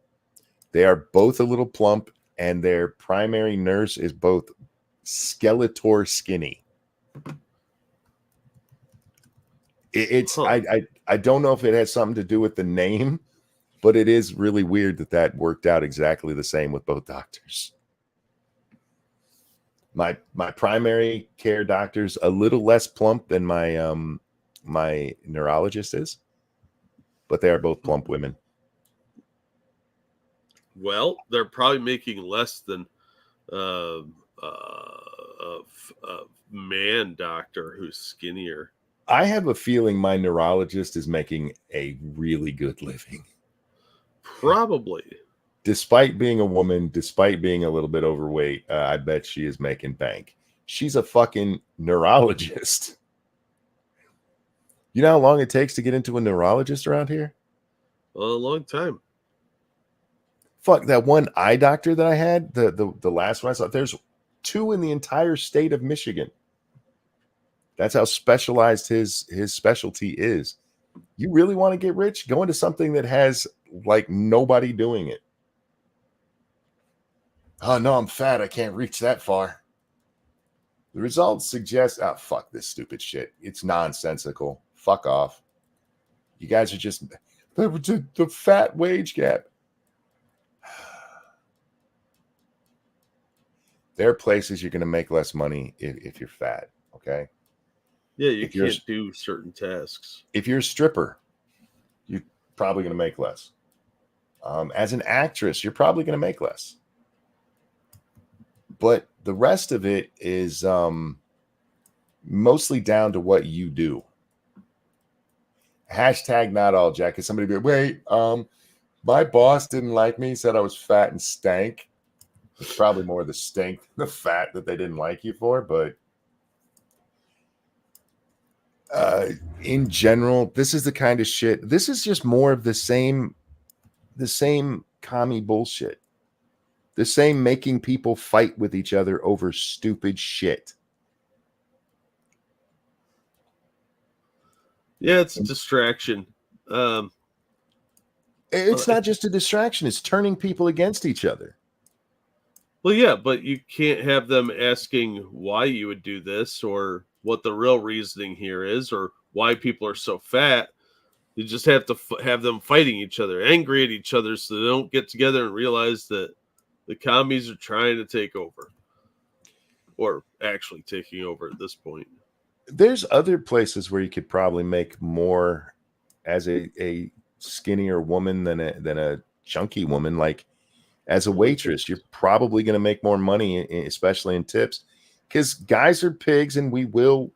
They are both a little plump, and their primary nurse is both Skeletor skinny. I don't know if it has something to do with the name, but it is really weird that worked out exactly the same with both doctors. My primary care doctor's a little less plump than my neurologist is, but they are both plump women. Well, they're probably making less than a man doctor who's skinnier. I have a feeling my neurologist is making a really good living. Probably. Despite being a woman, despite being a little bit overweight, I bet she is making bank. She's a fucking neurologist. You know how long it takes to get into a neurologist around here? A long time. Fuck, that one eye doctor that I had, the last one I saw, there's 2 in the entire state of Michigan. That's how specialized his specialty is. You really want to get rich? Go into something that has like nobody doing it. Oh no, I'm fat. I can't reach that far. The results suggest, oh, fuck this stupid shit. It's nonsensical. Fuck off. You guys are just the fat wage gap. There are places you're going to make less money if you're fat. Okay. Yeah, you can't do certain tasks. If you're a stripper, you're probably going to make less. As an actress, you're probably going to make less. But the rest of it is mostly down to what you do. Hashtag not all, Jack. Because somebody be like, wait, my boss didn't like me, said I was fat and stank. It's probably more the stink than the fat that they didn't like you for. But in general, this is the kind of shit. This is just more of the same commie bullshit. The same making people fight with each other over stupid shit. Yeah, it's a distraction. It's not just a distraction. It's turning people against each other. Well, yeah, but you can't have them asking why you would do this or what the real reasoning here is or why people are so fat. You just have to have them fighting each other, angry at each other so they don't get together and realize that the commies are trying to take over or actually taking over at this point. There's other places where you could probably make more as a skinnier woman than a chunky woman. Like as a waitress, you're probably going to make more money, especially in tips, because guys are pigs and we will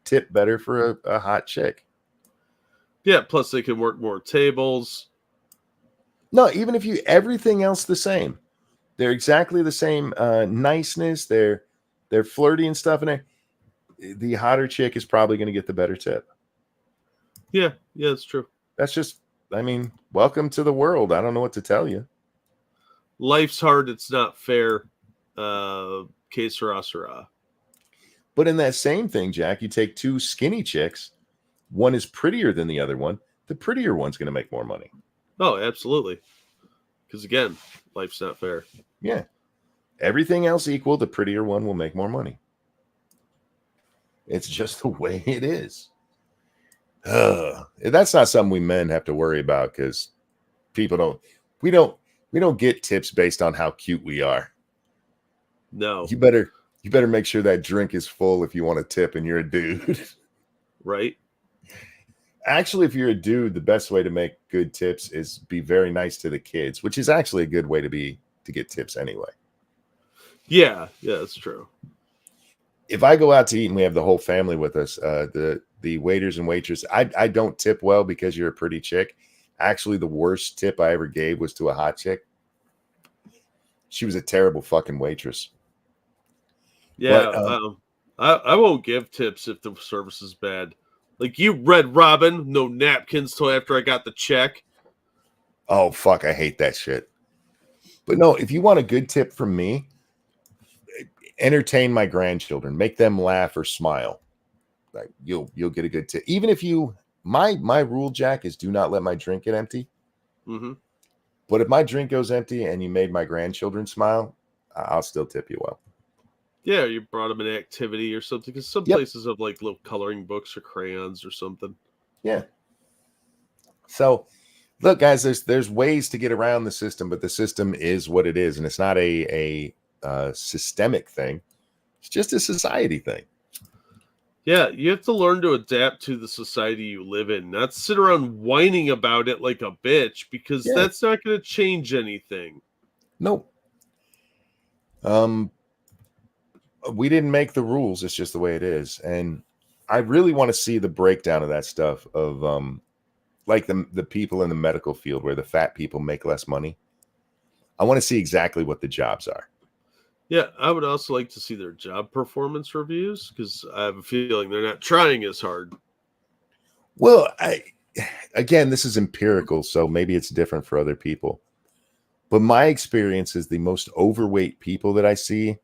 tip better for a hot chick. Yeah, plus they can work more tables. No, even if you everything else the same. They're exactly the same niceness. They're flirty and stuff, and the hotter chick is probably going to get the better tip. Yeah, that's true. That's just, I mean, welcome to the world. I don't know what to tell you. Life's hard. It's not fair. Que sera, sera. But in that same thing, Jack, you take 2 skinny chicks. One is prettier than the other one. The prettier one's going to make more money. Oh, absolutely. Because again, life's not fair. Yeah. Everything else equal, the prettier one will make more money. It's just the way it is. That's not something we men have to worry about because people we don't get tips based on how cute we are. No. You better make sure that drink is full if you want to tip and you're a dude. Right. Actually, if you're a dude, the best way to make good tips is be very nice to the kids, which is actually a good way to get tips anyway. Yeah, that's true. If I go out to eat and we have the whole family with us, the waiters and waitresses, I don't tip well because you're a pretty chick. Actually, the worst tip I ever gave was to a hot chick. She was a terrible fucking waitress. Yeah, but, I won't give tips if the service is bad. Like you read Robin, no napkins till after I got the check. Oh, fuck, I hate that shit. But no, if you want a good tip from me, entertain my grandchildren, make them laugh or smile. Like you'll get a good tip. Even if my rule, Jack, is do not let my drink get empty. Mm-hmm. But if my drink goes empty and you made my grandchildren smile, I'll still tip you well. Yeah, you brought them an activity or something. Because some places have like little coloring books or crayons or something. Yeah. So, look, guys, there's ways to get around the system, but the system is what it is, and it's not a systemic thing. It's just a society thing. Yeah, you have to learn to adapt to the society you live in, not sit around whining about it like a bitch, because that's not going to change anything. Nope. We didn't make the rules. It's just the way it is. And I really want to see the breakdown of that stuff of like the people in the medical field where the fat people make less money. I want to see exactly what the jobs are. Yeah, I would also like to see their job performance reviews because I have a feeling they're not trying as hard. Well, again, this is empirical, so maybe it's different for other people. But my experience is the most overweight people that I see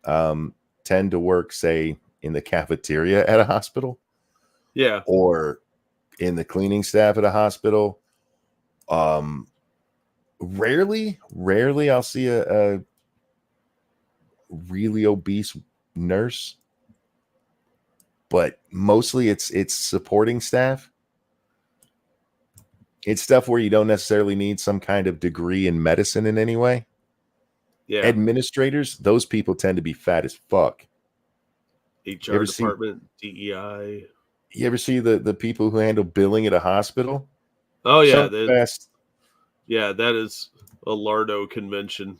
tend to work, say, in the cafeteria at a hospital. Yeah. Or in the cleaning staff at a hospital. Rarely I'll see a really obese nurse, but mostly it's supporting staff. It's stuff where you don't necessarily need some kind of degree in medicine in any way. Yeah. Administrators, those people tend to be fat as fuck. HR department, DEI. You ever see the people who handle billing at a hospital? Oh yeah, fast. Yeah, that is a Lardo convention.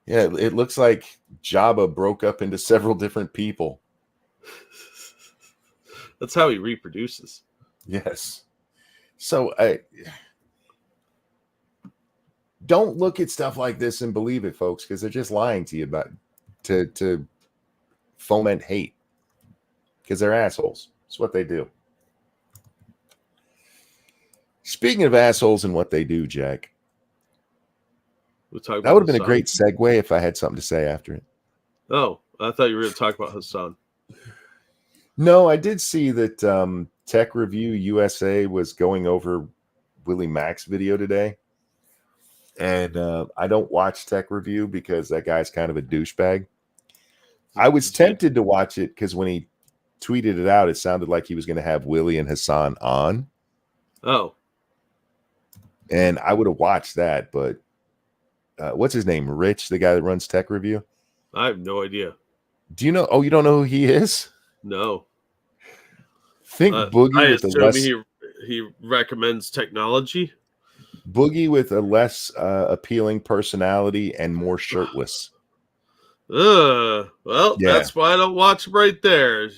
Yeah, it looks like Jabba broke up into several different people. That's how he reproduces. Yes. So I don't look at stuff like this and believe it, folks, because they're just lying to you about to foment hate. Because they're assholes. It's what they do. Speaking of assholes and what they do, Jack, We'll that would have been a great segue if I had something to say after it. Oh, I thought you were going to talk about Hassan. No, I did see that Tech Review USA was going over Willie Mack's video today. And I don't watch Tech Review because that guy's kind of a douchebag. I was tempted to watch it because when he tweeted it out, it sounded like he was going to have Willie and Hassan on. Oh. And I would have watched that, but what's his name? Rich, the guy that runs Tech Review? I have no idea. Do you know? Oh, you don't know who he is? No. Think Boogie I with a assume less... he recommends technology. Boogie with a less appealing personality and more shirtless. Well, yeah. That's why I don't watch him right there.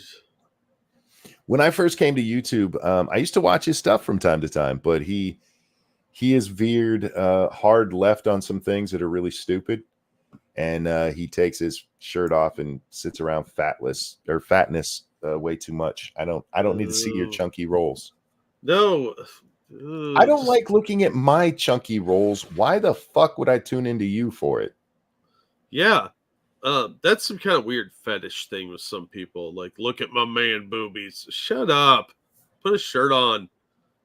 When I first came to YouTube, I used to watch his stuff from time to time, but he is veered hard left on some things that are really stupid. And he takes his shirt off and sits around fatness way too much. I don't need to see your chunky rolls. No. I don't like looking at my chunky rolls. Why the fuck would I tune into you for it? Yeah. That's some kind of weird fetish thing with some people. Like, look at my man boobies. Shut up. Put a shirt on.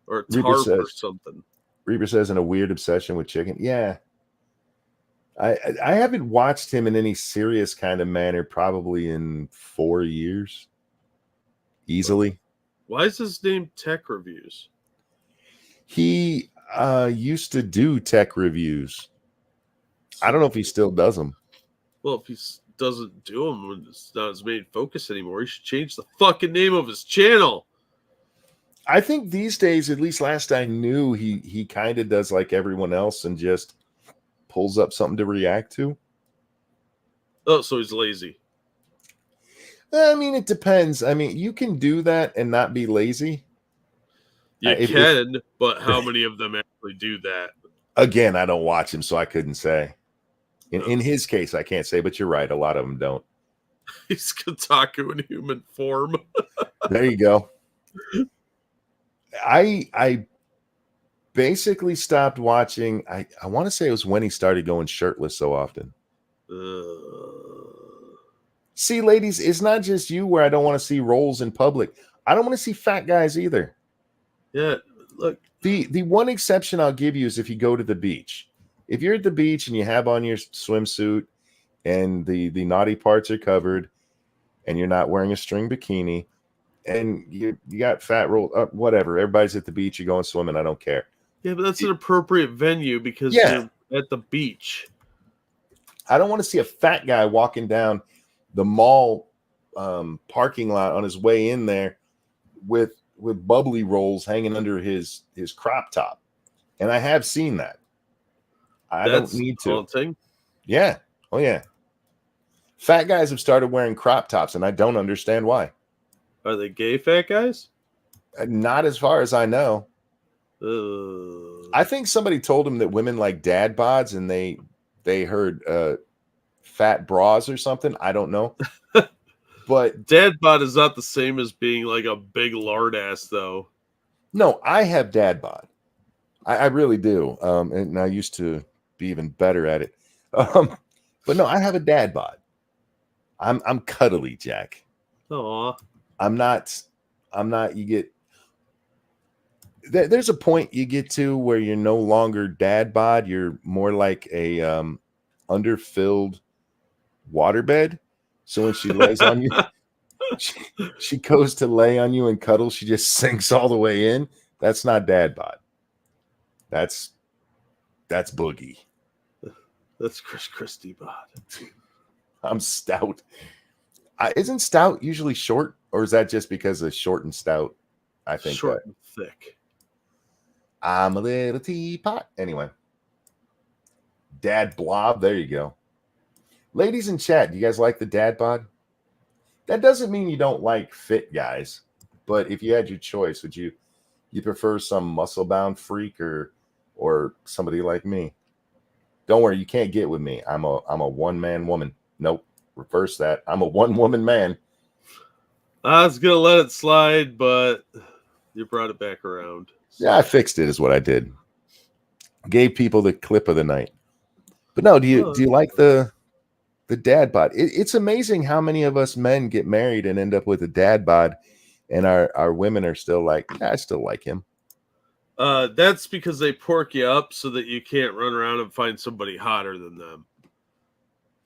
Or a tarp or something. Reaper says, in a weird obsession with chicken. Yeah. I haven't watched him in any serious kind of manner probably in 4 years. Easily. Why is his name Tech Reviews? He used to do tech reviews. I don't know if he still does them. Well, if he doesn't do them, it's not his main focus anymore. He should change the fucking name of his channel. I think these days, at least last I knew, he kind of does like everyone else and just pulls up something to react to. Oh, so he's lazy. I mean, it depends. I mean, you can do that and not be lazy. You can, but how many of them actually do that? Again, I don't watch him, so I couldn't say. In his case, I can't say, but you're right. A lot of them don't. He's Kotaku in human form. There you go. I basically stopped watching. I want to say it was when he started going shirtless so often. See, ladies, it's not just you where I don't want to see rolls in public. I don't want to see fat guys either. Yeah, look. The one exception I'll give you is if you go to the beach. If you're at the beach and you have on your swimsuit and the naughty parts are covered and you're not wearing a string bikini and you got fat roll up, whatever. Everybody's at the beach, you're going swimming. I don't care. Yeah, but that's an appropriate venue because you're at the beach. I don't want to see a fat guy walking down the mall parking lot on his way in there with bubbly rolls hanging under his crop top. And I have seen that. I don't need to. Haunting. Yeah. Oh, yeah. Fat guys have started wearing crop tops, and I don't understand why. Are they gay fat guys? Not as far as I know. I think somebody told him that women like dad bods, and they heard fat bras or something. I don't know. But dad bod is not the same as being like a big lard ass, though. no, I have dad bod. I really do. And I used to be even better at it. But no, I have a dad bod. I'm cuddly, Jack. Aw. I'm not. You get there's a point you get to where you're no longer dad bod. You're more like a underfilled waterbed. So when she lays on you, she goes to lay on you and cuddle. She just sinks all the way in. That's not dad bod. That's boogie. That's Chris Christie bod. I'm stout. Isn't stout usually short, or is that just because of short and stout? I think short and thick. I'm a little teapot. Anyway, dad blob. There you go. Ladies in chat, do you guys like the dad bod? That doesn't mean you don't like fit guys, but if you had your choice, would you prefer some muscle bound freak or somebody like me? Don't worry, you can't get with me. I'm a one man woman. Nope, reverse that. I'm a one woman man. I was gonna let it slide, but you brought it back around. Yeah, I fixed it. Is what I did. Gave people the clip of the night. But no, do you like the dad bod? It's amazing how many of us men get married and end up with a dad bod, and our women are still like, yeah, I still like him. That's because they pork you up so that you can't run around and find somebody hotter than them.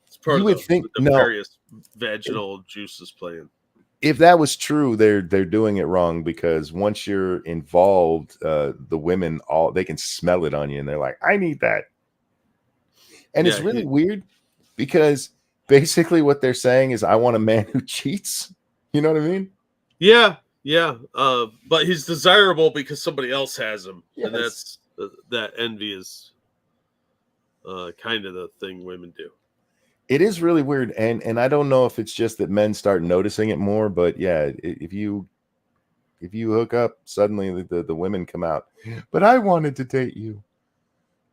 It's part you of would think the various vaginal juices playing. If that was true, they're doing it wrong, because once you're involved, the women they can smell it on you, and they're like, I need that. And it's really weird, because basically what they're saying is, I want a man who cheats. You know what I mean? Yeah. But he's desirable because somebody else has him. Yes. And that's that envy is kind of the thing women do. It is really weird, and I don't know if it's just that men start noticing it more, but yeah, if you hook up, suddenly the women come out. But I wanted to date you.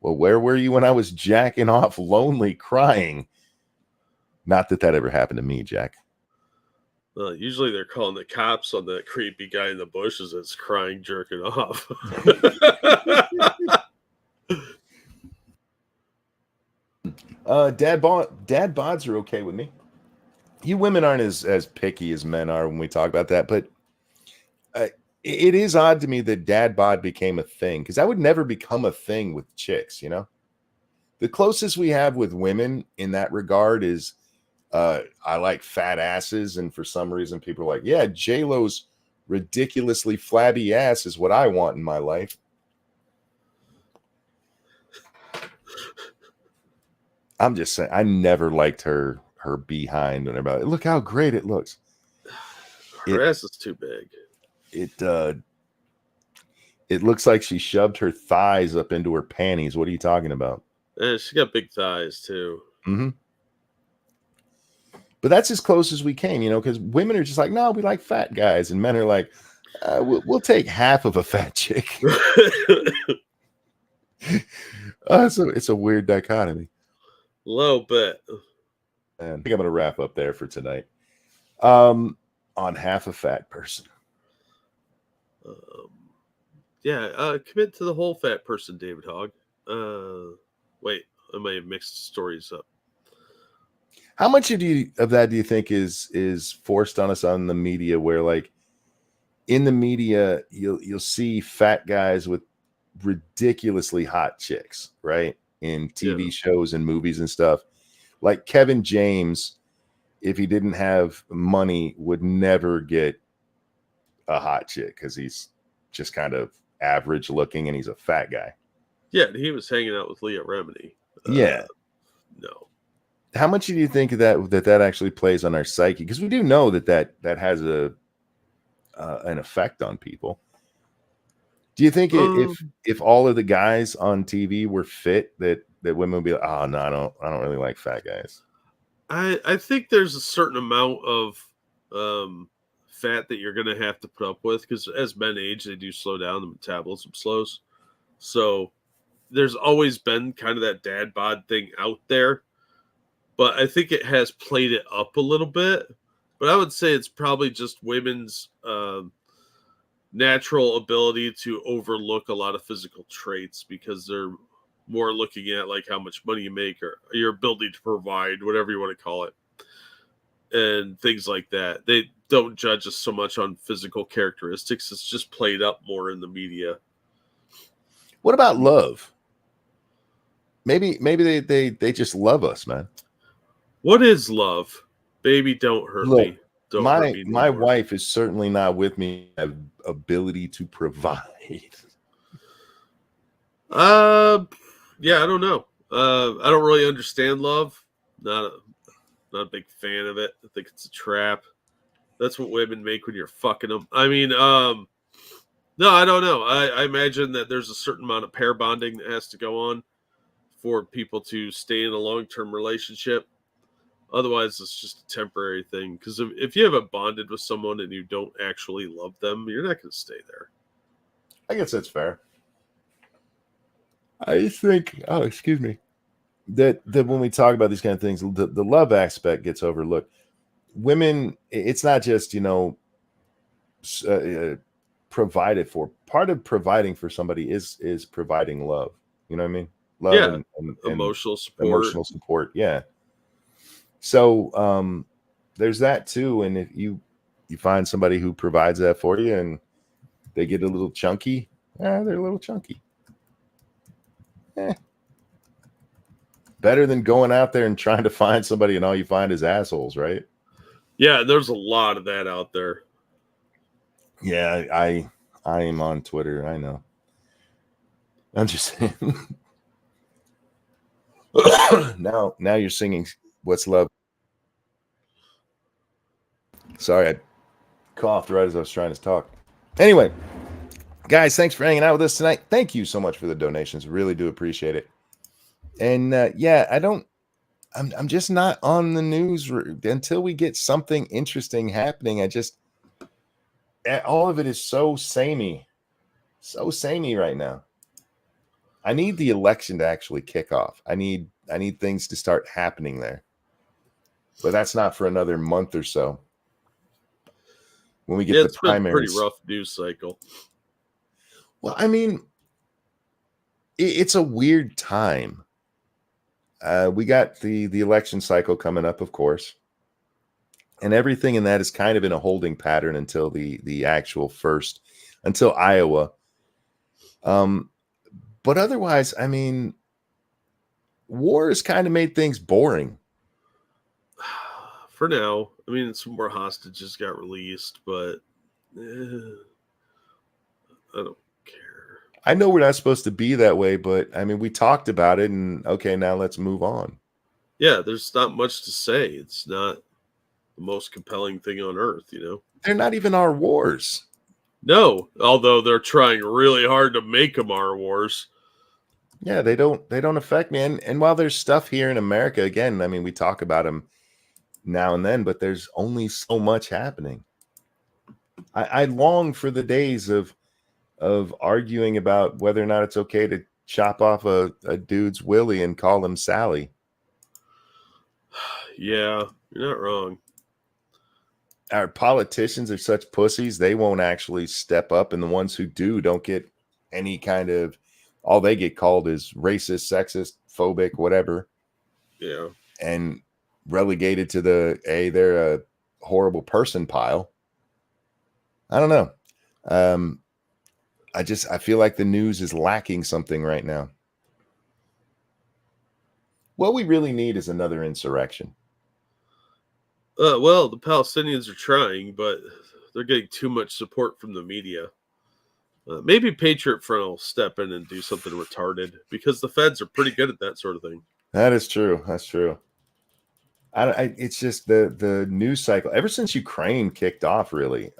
Well, where were you when I was jacking off, lonely, crying? Not that ever happened to me, Jack. Usually they're calling the cops on that creepy guy in the bushes that's crying, jerking off. Dad bods are okay with me. You women aren't as picky as men are when we talk about that, but it is odd to me that dad bod became a thing, because that would never become a thing with chicks. You know, the closest we have with women in that regard is I like fat asses, and for some reason people are like, yeah, J-Lo's ridiculously flabby ass is what I want in my life. I'm just saying, I never liked her behind and everybody. Look how great it looks. Her ass is too big. It looks like she shoved her thighs up into her panties. What are you talking about? She got big thighs too. Mm-hmm. But that's as close as we came, you know, because women are just like, no, we like fat guys, and men are like, we'll take half of a fat chick. It's a weird dichotomy. Little bit. And I think I'm going to wrap up there for tonight. On half a fat person. Commit to the whole fat person, David Hogg. Wait, I may have mixed stories up. How much of that do you think is forced on us on the media, where like in the media you'll see fat guys with ridiculously hot chicks, right? In TV shows and movies and stuff. Like Kevin James, if he didn't have money, would never get a hot chick because he's just kind of average looking and he's a fat guy. Yeah, he was hanging out with Leah Remini. No. How much do you think that actually plays on our psyche? Because we do know that has an effect on people. Do you think if all of the guys on TV were fit, that women would be like, oh no, I don't really like fat guys? I think there's a certain amount of fat that you're going to have to put up with, because as men age, they do slow down, the metabolism slows. So there's always been kind of that dad bod thing out there, but I think it has played it up a little bit. But I would say it's probably just women's natural ability to overlook a lot of physical traits, because they're more looking at like how much money you make or your ability to provide, whatever you want to call it, and things like that. They don't judge us so much on physical characteristics. It's just played up more in the media. What about love? Maybe they just love us, man. What is love? Baby, don't hurt me. Don't hurt me my wife is certainly not with me. Ability to provide. Yeah, I don't know. I don't really understand love. Not a big fan of it. I think it's a trap. That's what women make when you're fucking them. I mean, no, I don't know. I imagine that there's a certain amount of pair bonding that has to go on for people to stay in a long-term relationship. Otherwise, it's just a temporary thing. Because if you haven't bonded with someone and you don't actually love them, you're not going to stay there. I guess that's fair. I think, excuse me, that when we talk about these kind of things, the love aspect gets overlooked. Women, it's not just, provided for. Part of providing for somebody is providing love. You know what I mean? Love, yeah, and emotional support. Emotional support, yeah. So there's that too. And if you find somebody who provides that for you and they get a little chunky, they're a little chunky. Better than going out there and trying to find somebody and all you find is assholes, right? Yeah, there's a lot of that out there. Yeah, I am on Twitter. I know. I'm just saying. now you're singing What's Love. Sorry, I coughed right as I was trying to talk. Anyway, guys, thanks for hanging out with us tonight. Thank you so much for the donations. Really do appreciate it. And I'm just not on the news until we get something interesting happening. All of it is so samey right now. I need the election to actually kick off. I need things to start happening there, but that's not for another month or so. When we get the primaries, pretty rough news cycle. Well, I mean, it's a weird time. We got the election cycle coming up, of course, and everything in that is kind of in a holding pattern until the actual until Iowa. But otherwise, I mean, war has kind of made things boring. For now, I mean, some more hostages got released, but I don't care. I know we're not supposed to be that way, but I mean, we talked about it, and okay, now let's move on. Yeah, there's not much to say. It's not the most compelling thing on earth, They're not even our wars. No, although they're trying really hard to make them our wars. Yeah, they don't affect me. And while there's stuff here in America, again, I mean, we talk about them now and then, but there's only so much happening. I long for the days of arguing about whether or not it's okay to chop off a dude's willy and call him Sally. Yeah, you're not wrong. Our politicians are such pussies, they won't actually step up, and the ones who do don't get any kind of, all they get called is racist, sexist, phobic, whatever. Yeah. And relegated to they're a horrible person pile. I don't know. I feel like the news is lacking something right now. What we really need is another insurrection. Well, the Palestinians are trying, but they're getting too much support from the media. Maybe Patriot Front will step in and do something retarded, because the feds are pretty good at that sort of thing. That is true. That's true. It's just the news cycle ever since Ukraine kicked off. Really,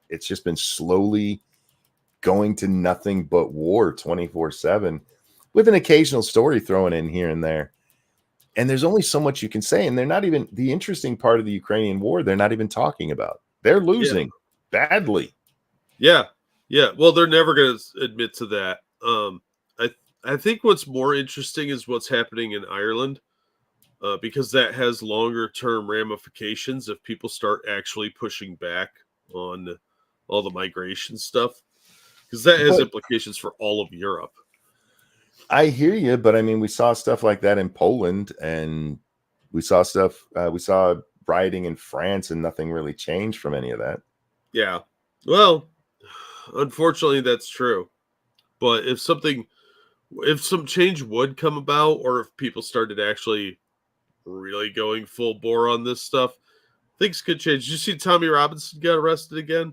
it's just been slowly going to nothing but war 24/7, with an occasional story thrown in here and there. And there's only so much you can say. And they're not even, the interesting part of the Ukrainian war, they're not even talking about. They're losing badly. Yeah. Well, they're never going to admit to that. I think what's more interesting is what's happening in Ireland, because that has longer term ramifications if people start actually pushing back on all the migration stuff, because that has implications for all of Europe. I hear you, but I mean, we saw stuff like that in Poland, and we saw rioting in France, and nothing really changed from any of that. Yeah. Well, unfortunately, that's true. But if some change would come about, or if people started actually really going full bore on this stuff, things could change. Did you see Tommy Robinson got arrested again?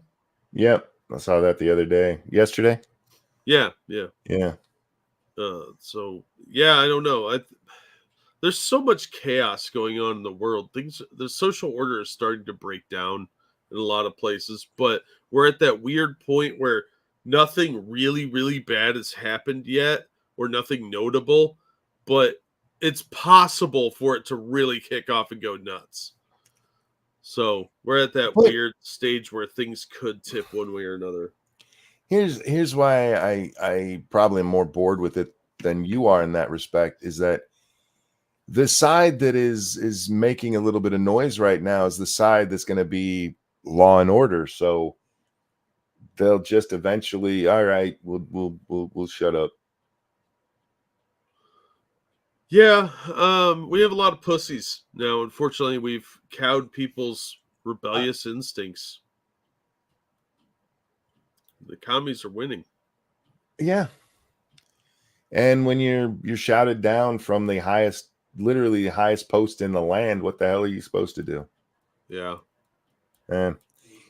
Yep, I saw that the other day. Yesterday? Yeah. Yeah. So yeah, I don't know. There's so much chaos going on in the world. The social order is starting to break down in a lot of places, but we're at that weird point where nothing really, really bad has happened yet, or nothing notable, but it's possible for it to really kick off and go nuts. So we're at that weird stage where things could tip one way or another. Here's why I probably am more bored with it than you are in that respect, is that the side that is making a little bit of noise right now is the side that's going to be law and order. So they'll just eventually, all right, we'll shut up. Yeah, we have a lot of pussies now. Unfortunately, we've cowed people's rebellious instincts. The commies are winning. Yeah. And when you're shouted down from the highest, literally the highest post in the land, what the hell are you supposed to do? Yeah.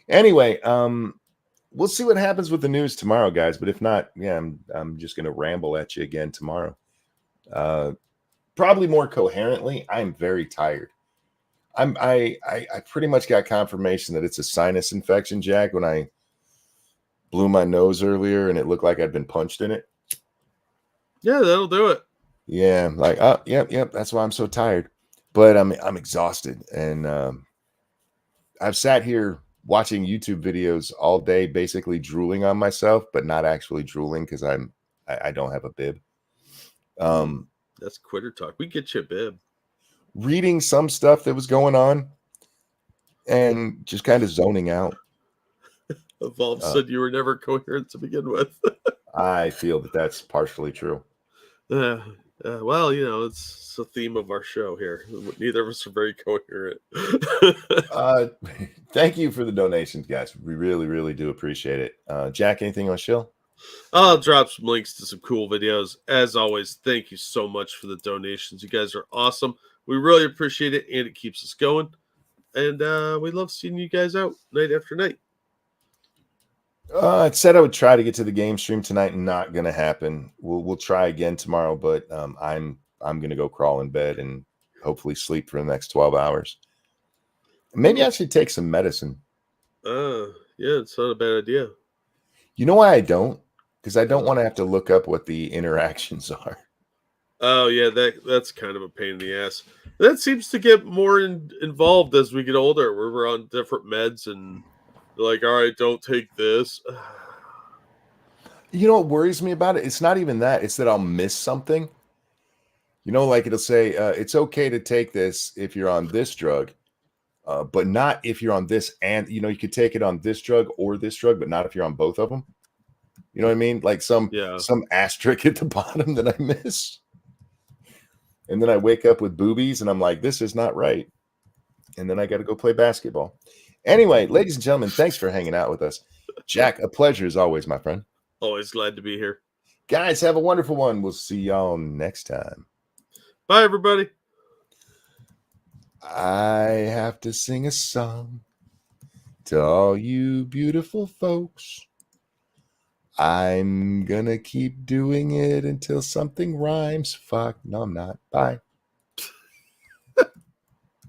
Anyway, we'll see what happens with the news tomorrow, guys. But if not, yeah, I'm just gonna ramble at you again tomorrow. Probably more coherently. I'm very tired. I pretty much got confirmation that it's a sinus infection, Jack, when I blew my nose earlier and it looked like I'd been punched in it. Yeah, that'll do it. Yeah, like, oh, yep. That's why I'm so tired. But I'm exhausted, and I've sat here watching YouTube videos all day, basically drooling on myself, but not actually drooling because I don't have a bib. That's quitter talk. We get you a bib. Reading some stuff that was going on, and just kind of zoning out. Evolve said you were never coherent to begin with. I feel that that's partially true. Well, it's the theme of our show here. Neither of us are very coherent. Thank you for the donations, guys. We really, really do appreciate it. Jack, anything on Shill? I'll drop some links to some cool videos. As always, thank you so much for the donations. You guys are awesome. We really appreciate it, and it keeps us going. And we love seeing you guys out night after night. I said I would try to get to the game stream tonight. Not gonna happen. We'll try again tomorrow, but I'm gonna go crawl in bed and hopefully sleep for the next 12 hours. Maybe I should take some medicine. Yeah, it's not a bad idea. You know why I don't? Because I don't want to have to look up what the interactions are. Oh yeah, that's kind of a pain in the ass. That seems to get more involved as we get older, where we're on different meds and they're like, all right, don't take this. You know what worries me about it? It's not even that. It's that I'll miss something. Like it'll say, it's okay to take this if you're on this drug, but not if you're on this. And, you could take it on this drug or this drug, but not if you're on both of them. You know what I mean? Like some asterisk at the bottom that I miss. And then I wake up with boobies and I'm like, this is not right. And then I got to go play basketball. Anyway, ladies and gentlemen, thanks for hanging out with us. Jack, a pleasure as always, my friend. Always glad to be here. Guys, have a wonderful one. We'll see y'all next time. Bye, everybody. I have to sing a song to all you beautiful folks. I'm gonna keep doing it until something rhymes. Fuck, no, I'm not. Bye.